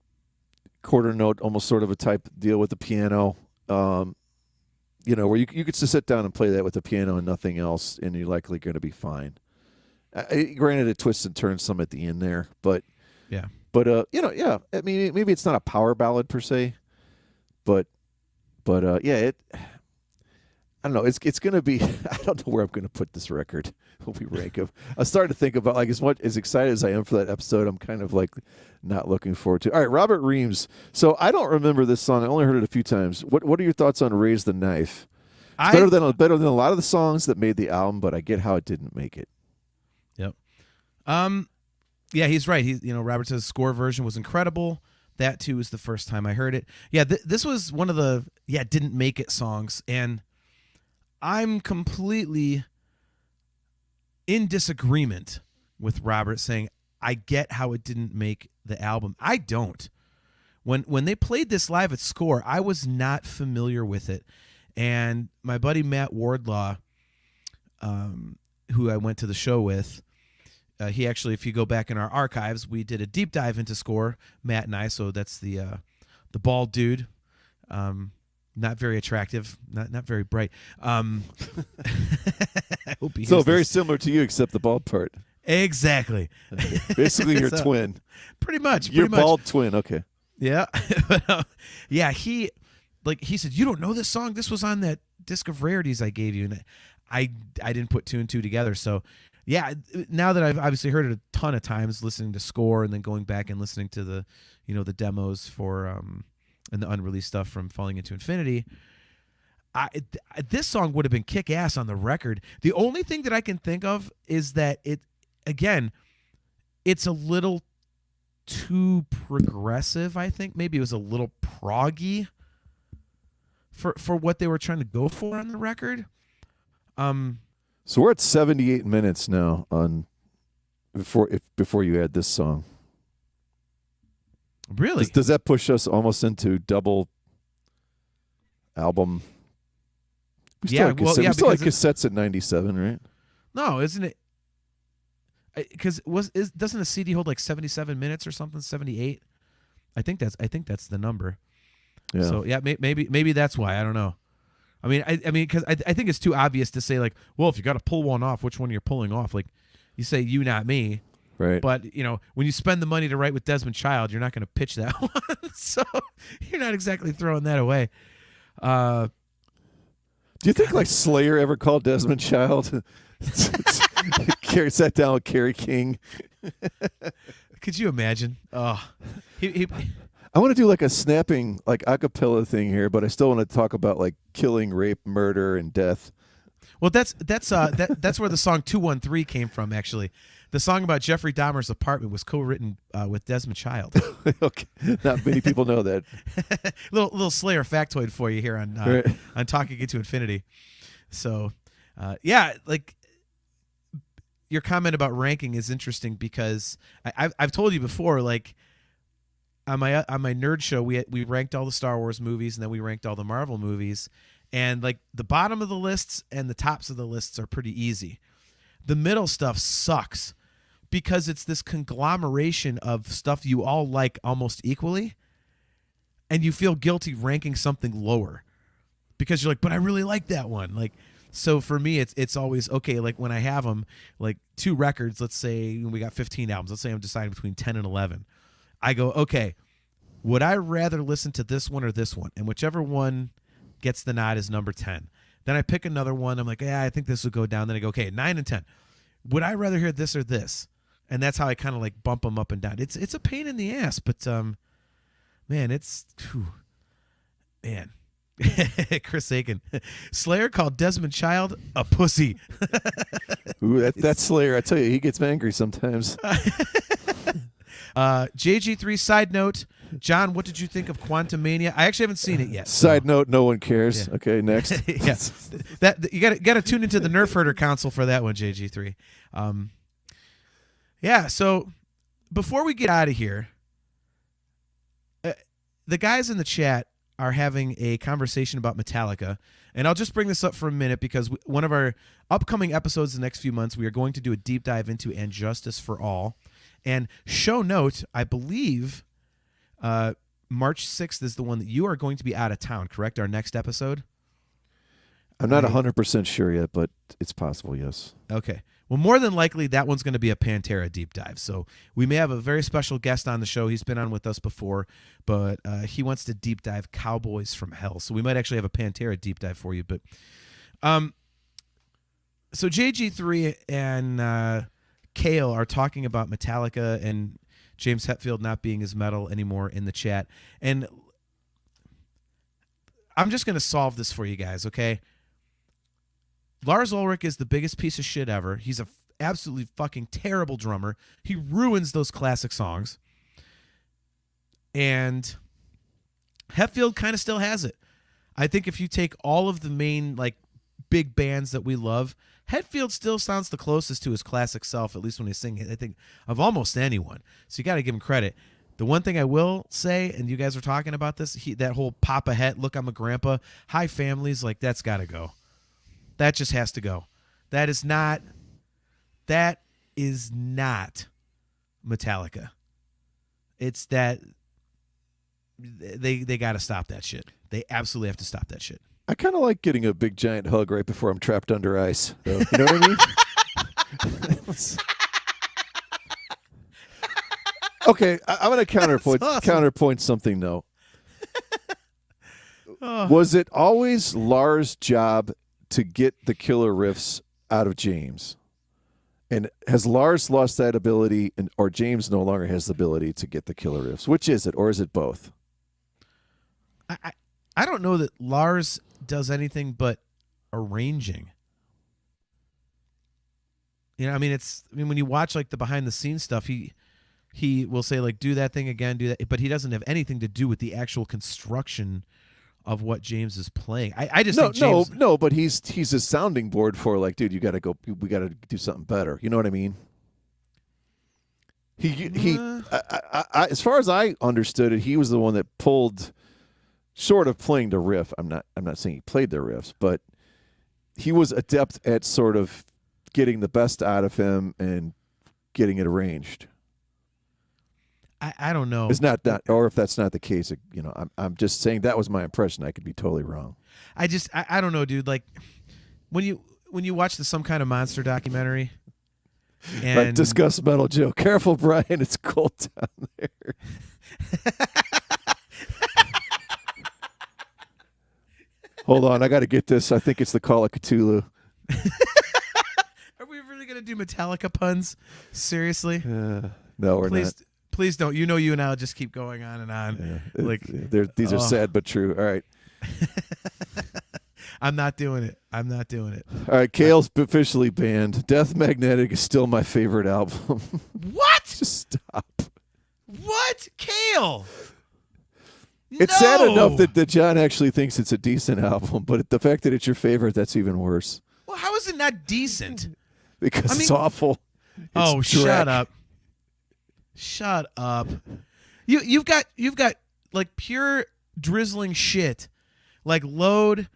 quarter note, almost sort of a type deal with the piano, where you could just sit down and play that with the piano and nothing else, and you're likely going to be fine. Granted, it twists and turns some at the end there, but yeah. But yeah. I mean, maybe it's not a power ballad per se, but yeah, I don't know. It's going to be. I don't know where I'm going to put this record when we rank them. I started to think about as excited as I am for that episode, I'm kind of like not looking forward to. All right, Robert Reams. So I don't remember this song. I only heard it a few times. What are your thoughts on "Raise the Knife"? It's better than a lot of the songs that made the album, but I get how it didn't make it. Yep. Yeah, he's right. Robert says score version was incredible. That too was the first time I heard it. Yeah, this was one of the didn't make it songs, and I'm completely in disagreement with Robert saying I get how it didn't make the album. I don't. When they played this live at Score, I was not familiar with it, and my buddy Matt Wardlaw, who I went to the show with, he actually, if you go back in our archives, we did a deep dive into Score, Matt and I. So that's the bald dude. Not very attractive, not very bright. I hope he so very similar to you, except the bald part. Exactly. Basically, your twin. Pretty much. Your bald twin. Okay. Yeah. Yeah. He said, "You don't know this song? This was on that disc of rarities I gave you," and I didn't put two and two together. So, yeah. Now that I've obviously heard it a ton of times, listening to Score and then going back and listening to the demos for and the unreleased stuff from Falling Into Infinity. This song would have been kick-ass on the record. The only thing that I can think of is that it's a little too progressive, I think. Maybe it was a little proggy for what they were trying to go for on the record. So we're at 78 minutes now on before you add this song. Really? Does that push us almost into double album? We still have cassettes at 97, right? No, isn't it? Because doesn't a CD hold like 77 minutes or something? 78. I think that's the number. Yeah. So yeah, maybe that's why. I don't know. I mean, because I think it's too obvious to say like, well, if you got to pull one off, which one you're pulling off? Like, you say you, not me. Right. But when you spend the money to write with Desmond Child, you're not going to pitch that one. So you're not exactly throwing that away. Do you think like Slayer ever called Desmond Child? Sat down with Kerry King. Could you imagine? Oh, I want to do like a snapping like a cappella thing here, but I still want to talk about like killing, rape, murder, and death. Well, that's where the song 213 came from. Actually, the song about Jeffrey Dahmer's apartment was co-written with Desmond Child. Okay, not many people know that. little Slayer factoid for you here on on Talking Into Infinity. So, yeah, like your comment about ranking is interesting because I've told you before, like on my nerd show, we ranked all the Star Wars movies and then we ranked all the Marvel movies. And like the bottom of the lists and the tops of the lists are pretty easy. The middle stuff sucks because it's this conglomeration of stuff you all like almost equally, and you feel guilty ranking something lower because you're like, but I really like that one. Like, so for me, it's always okay. Like when I have them, like 2 records, let's say we got 15 albums. Let's say I'm deciding between 10 and 11. I go, okay, would I rather listen to this one or this one? And whichever one gets the nod is number 10. Then I pick another one. I'm like, yeah, I think this will go down. Then I go, okay, 9 and 10. Would I rather hear this or this? And that's how I kind of like bump them up and down. It's a pain in the ass, but man, man. Chris Aiken. Slayer called Desmond Child a pussy. Ooh, that's Slayer. I tell you, he gets angry sometimes. JG3 side note. John, what did you think of Quantum Mania? I actually haven't seen it yet. Side note, no one cares. Yeah. Okay, next. Yeah. That you got to tune into the Nerf Herder Council for that one, JG3. Yeah, so before we get out of here, the guys in the chat are having a conversation about Metallica, and I'll just bring this up for a minute because one of our upcoming episodes the next few months, we are going to do a deep dive into And Justice for All. And show note, I believe March 6th is the one that you are going to be out of town, correct? Our next episode? I'm not 100% sure yet, but it's possible, yes. Okay. Well, more than likely, that one's going to be a Pantera deep dive. So we may have a very special guest on the show. He's been on with us before, but he wants to deep dive Cowboys from Hell. So we might actually have a Pantera deep dive for you. But so JG3 and Kale are talking about Metallica and James Hetfield not being as metal anymore in the chat. And I'm just going to solve this for you guys, okay? Lars Ulrich is the biggest piece of shit ever. He's a absolutely fucking terrible drummer. He ruins those classic songs. And Hetfield kind of still has it. I think if you take all of the main like big bands that we love, Hetfield still sounds the closest to his classic self, at least when he's singing, I think, of almost anyone. So you got to give him credit. The one thing I will say, and you guys were talking about this, that whole Papa Het, look, I'm a grandpa, high families, like that's got to go. That just has to go. That is not Metallica. It's that they got to stop that shit. They absolutely have to stop that shit. I kind of like getting a big giant hug right before I'm trapped under ice. Though. You know what I mean? Okay, I'm going to counterpoint something though. Was it always Lars' job to get the killer riffs out of James? And has Lars lost that ability, or James no longer has the ability to get the killer riffs? Which is it, or is it both? I don't know that Lars does anything but arranging. You know, I mean, when you watch like the behind the scenes stuff, he will say like, do that thing again, do that, but he doesn't have anything to do with the actual construction of what James is playing. I just think James, but he's a sounding board for like, dude, we got to do something better. You know what I mean? He as far as I understood it, he was the one that pulled, sort of playing the riff. I'm not saying he played the riffs, but he was adept at sort of getting the best out of him and getting it arranged. I don't know. It's not that, or if that's not the case, you know, I'm just saying that was my impression. I could be totally wrong. I don't know, dude. Like when you watch Some Kind of Monster documentary. And like Discuss Metal Joe. Careful, Brian. It's cold down there. Hold on. I got to get this. I think it's the Call of Cthulhu. Are we really going to do Metallica puns? Seriously? No, we're not. Please don't. You know you and I'll just keep going on and on. Yeah. Like these are sad but true. All right. I'm not doing it. All right, Kale's officially banned. Death Magnetic is still my favorite album. What? Just stop. What? Kale? It's sad enough that John actually thinks it's a decent album, but the fact that it's your favorite, that's even worse. Well, how is it not decent? Because it's awful. It's shut up. Shut up. You've got like pure drizzling shit, like Load,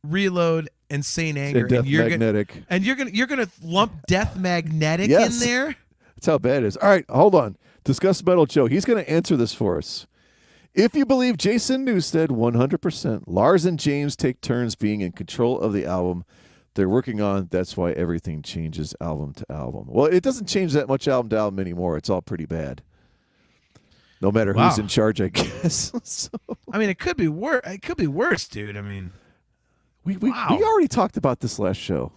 Reload, and Saint Anger, and Magnetic. You're gonna lump Death Magnetic in there. That's how bad it is. All right, hold on. Discuss Metal Joe. He's going to answer this for us. If you believe Jason Newsted 100%, Lars and James take turns being in control of the album they're working on. That's why everything changes album to album. Well, it doesn't change that much album to album anymore. It's all pretty bad. No matter who's in charge, I guess. So. I mean, it could be worse. It could be worse, dude. I mean, we already talked about this last show.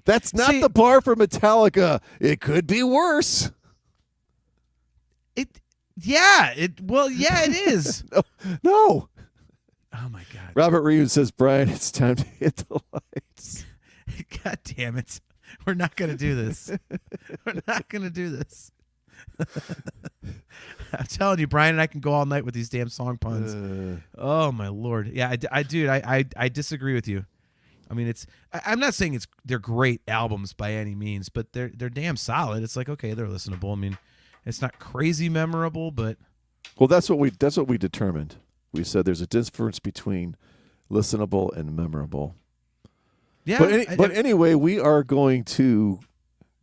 That's not the bar for Metallica. It could be worse. It is. No. Oh my God. Robert Reeves says, Brian, it's time to hit the lights. God damn it. We're not going to do this. We're not going to do this. I'm telling you, Brian and I can go all night with these damn song puns. Oh my Lord. Yeah, I disagree with you. I mean, I'm not saying they're great albums by any means, but they're damn solid. It's like, okay, they're listenable. I mean, it's not crazy memorable, but well, that's what we determined. We said there's a difference between listenable and memorable. Yeah. But anyway, we are going to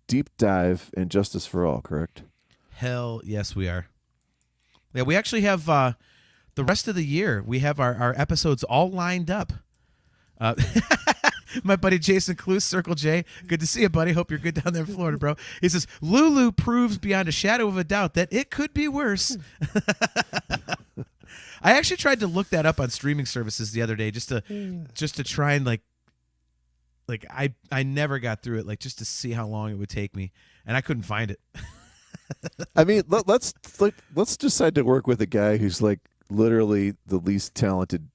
deep dive in Justice for All, correct? Hell yes, we are. Yeah, we actually have the rest of the year. We have our episodes all lined up. My buddy Jason Cluse, Circle J. Good to see you, buddy. Hope you're good down there in Florida, bro. He says, Lulu proves beyond a shadow of a doubt that it could be worse. I actually tried to look that up on streaming services the other day just to try and like I never got through it, like just to see how long it would take me, and I couldn't find it. I mean, let's decide to work with a guy who's like literally the least talented,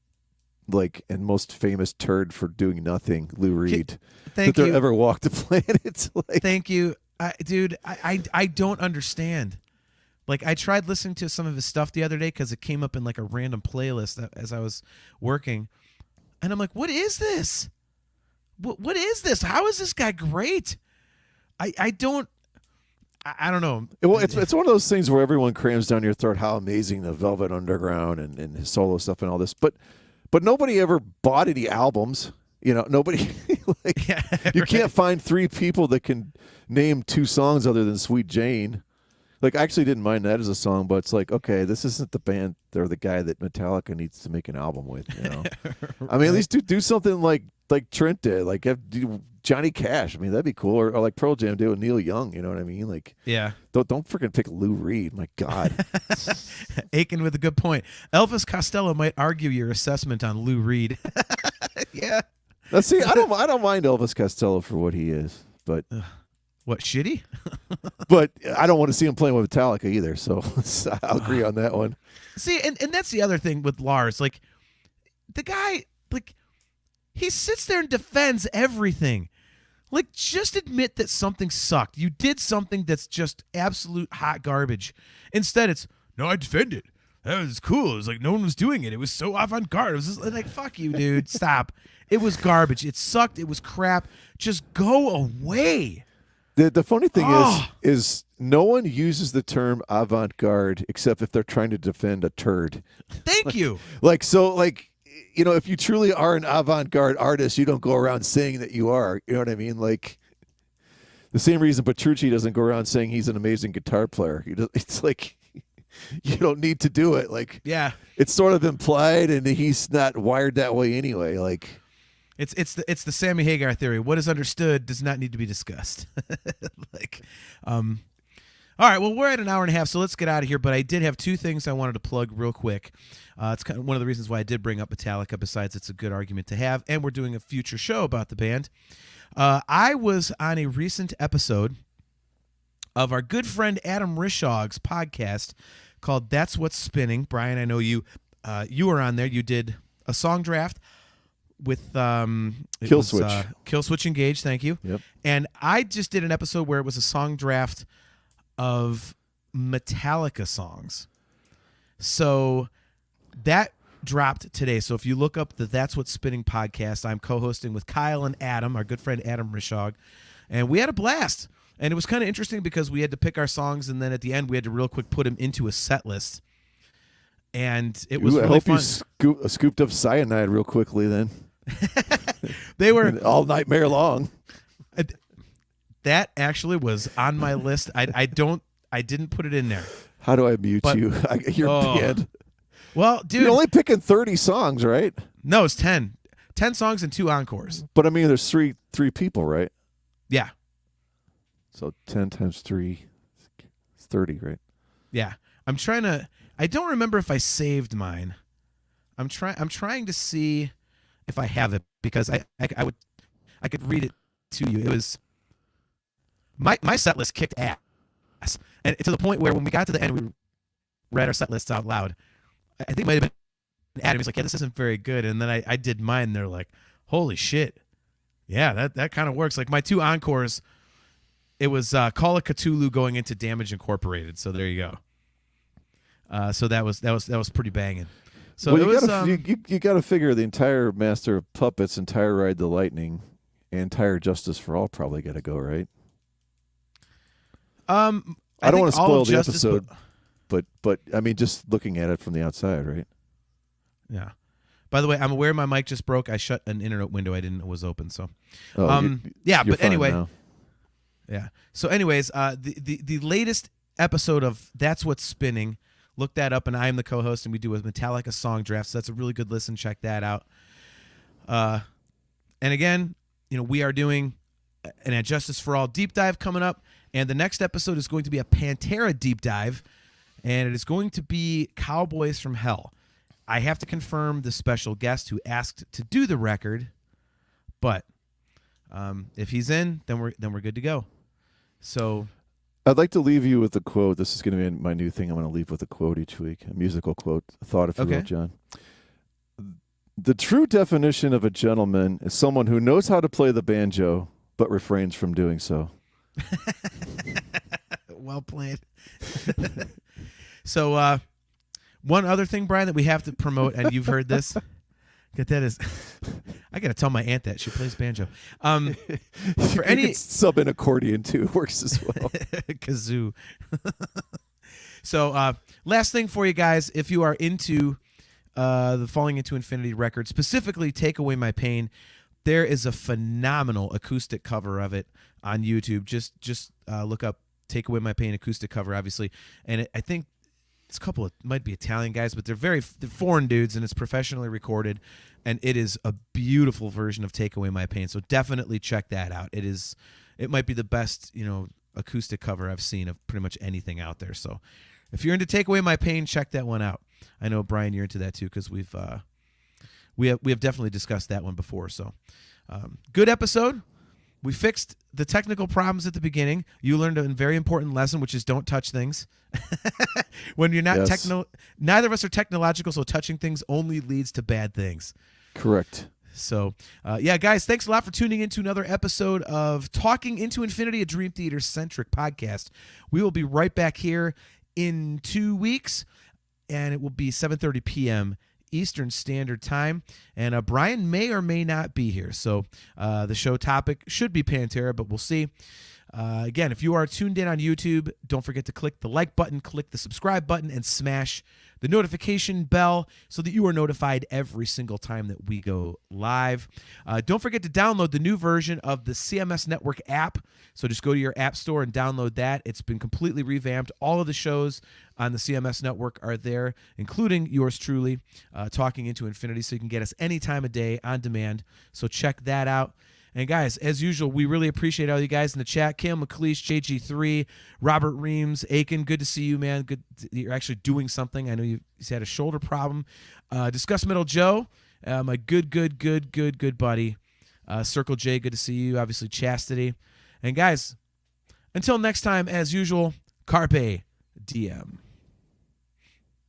like, and most famous turd for doing nothing, Lou Reed, that there ever walked the planet. Like, thank you, dude. I don't understand. Like, I tried listening to some of his stuff the other day because it came up in like a random playlist as I was working, and I'm like, what is this? What is this? How is this guy great? I don't know. Well, it's one of those things where everyone crams down your throat how amazing the Velvet Underground and his solo stuff and all this, but nobody ever bought any albums. You know, nobody you can't find three people that can name two songs other than Sweet Jane. Like, I actually didn't mind that as a song, but it's like, okay, this isn't the band or the guy that Metallica needs to make an album with, you know? I mean, at least do something like Trent did, like do Johnny Cash. I mean, that'd be cool. Or like Pearl Jam did with Neil Young, you know what I mean? Like, yeah. Don't freaking pick Lou Reed. My God. Aiken with a good point. Elvis Costello might argue your assessment on Lou Reed. Yeah. Now, see, I don't mind Elvis Costello for what he is, but What, shitty? But I don't want to see him playing with Metallica either, so I'll agree on that one. See, and that's the other thing with Lars. Like, the guy, like, he sits there and defends everything. Like, just admit that something sucked. You did something that's just absolute hot garbage. Instead, it's, no, I defend it. That was cool. It was like no one was doing it. It was so avant-garde. It was just like, fuck you, dude. Stop. It was garbage. It sucked. It was crap. Just go away. The funny thing is no one uses the term avant-garde except if they're trying to defend a turd. Thank you. If you truly are an avant-garde artist, you don't go around saying that you are. You know what I mean? Like, the same reason Petrucci doesn't go around saying he's an amazing guitar player. It's like, you don't need to do it. Like, yeah, it's sort of implied, and he's not wired that way anyway. Like, it's the Sammy Hagar theory. What is understood does not need to be discussed. All right, well, we're at an hour and a half, so let's get out of here. But I did have two things I wanted to plug real quick. It's kind of one of the reasons why I did bring up Metallica, besides it's a good argument to have, and we're doing a future show about the band. I was on a recent episode of our good friend Adam Rishog's podcast called That's What's Spinning. Brian, I know you were on there. You did a song draft with Kill Switch Engage, thank you. Yep. And I just did an episode where it was a song draft of Metallica songs. So that dropped today. So if you look up the That's What's Spinning podcast, I'm co-hosting with Kyle and Adam, our good friend Adam Rishog, and we had a blast. And it was kind of interesting because we had to pick our songs, and then at the end we had to real quick put them into a set list. And it was really fun. I hope you scooped up cyanide real quickly then. They were all nightmare long. That actually was on my list. I didn't put it in there. How do I mute you? You're banned. Well, dude, you're only picking 30 songs, right? No, it's 10. 10 songs and 2 encores. But I mean, there's three people, right? Yeah. So 10 times 3 is 30, right? Yeah. I don't remember if I saved mine. I'm trying to see if I have it, because I could read it to you. It was my set list kicked ass. And to the point where when we got to the end, we read our set lists out loud. I think it might have been Adam. He's like, yeah, this isn't very good. And then I did mine, and they're like, holy shit. Yeah, that kind of works. Like my 2 encores, it was Call of Cthulhu going into Damage Incorporated. So there you go. So that was pretty banging. So you got to figure the entire Master of Puppets, entire Ride the Lightning, and entire Justice for All probably got to go, right? I don't want to spoil the episode, but I mean, just looking at it from the outside, right? Yeah. By the way, I'm aware my mic just broke. I shut an internet window I didn't know was open. So, you're but anyway, now. Yeah. So, anyways, the latest episode of That's What's Spinning. Look that up, and I am the co-host, and we do a Metallica song draft. So that's a really good listen. Check that out. And again, we are doing an At Justice for All deep dive coming up, and the next episode is going to be a Pantera deep dive, and it is going to be Cowboys from Hell. I have to confirm the special guest who asked to do the record, but if he's in, then we're good to go. So I'd like to leave you with a quote. This is going to be my new thing. I'm going to leave with a quote each week, a musical quote, a thought, if you will, John. The true definition of a gentleman is someone who knows how to play the banjo, but refrains from doing so. Well played. So one other thing, Brian, that we have to promote, and you've heard this. I got to tell my aunt that. She plays banjo. For any sub in accordion too works as well. Kazoo. So last thing for you guys, if you are into the Falling Into Infinity record, specifically Take Away My Pain, there is a phenomenal acoustic cover of it on YouTube. Just look up Take Away My Pain acoustic cover, obviously. And I think it's a couple of, might be Italian guys, but they're foreign dudes, and it's professionally recorded, and it is a beautiful version of Take Away My Pain. So definitely check that out. It might be the best, acoustic cover I've seen of pretty much anything out there. So if you're into Take Away My Pain, check that one out. I know, Brian, you're into that too, because we have definitely discussed that one before. So good episode. We fixed the technical problems at the beginning. You learned a very important lesson, which is don't touch things. When you're not neither of us are technological, so touching things only leads to bad things. Correct. So, guys, thanks a lot for tuning into another episode of Talking Into Infinity, a Dream Theater-centric podcast. We will be right back here in 2 weeks, and it will be 7:30 p.m. Eastern Standard Time, and Brian may or may not be here. So the show topic should be Pantera, but we'll see. Again, if you are tuned in on YouTube, don't forget to click the like button, click the subscribe button, and smash the notification bell so that you are notified every single time that we go live. Don't forget to download the new version of the CMS Network app. So just go to your app store and download that. It's been completely revamped. All of the shows on the CMS Network are there, including yours truly, Talking Into Infinity, so you can get us any time of day on demand. So check that out. And guys, as usual, we really appreciate all you guys in the chat. Kim, McLeish, JG3, Robert Reams, Aiken, good to see you, man. Good, you're actually doing something. I know you've had a shoulder problem. Discuss Metal Joe, my good buddy. Circle J, good to see you. Obviously, Chastity. And guys, until next time, as usual, Carpe Diem.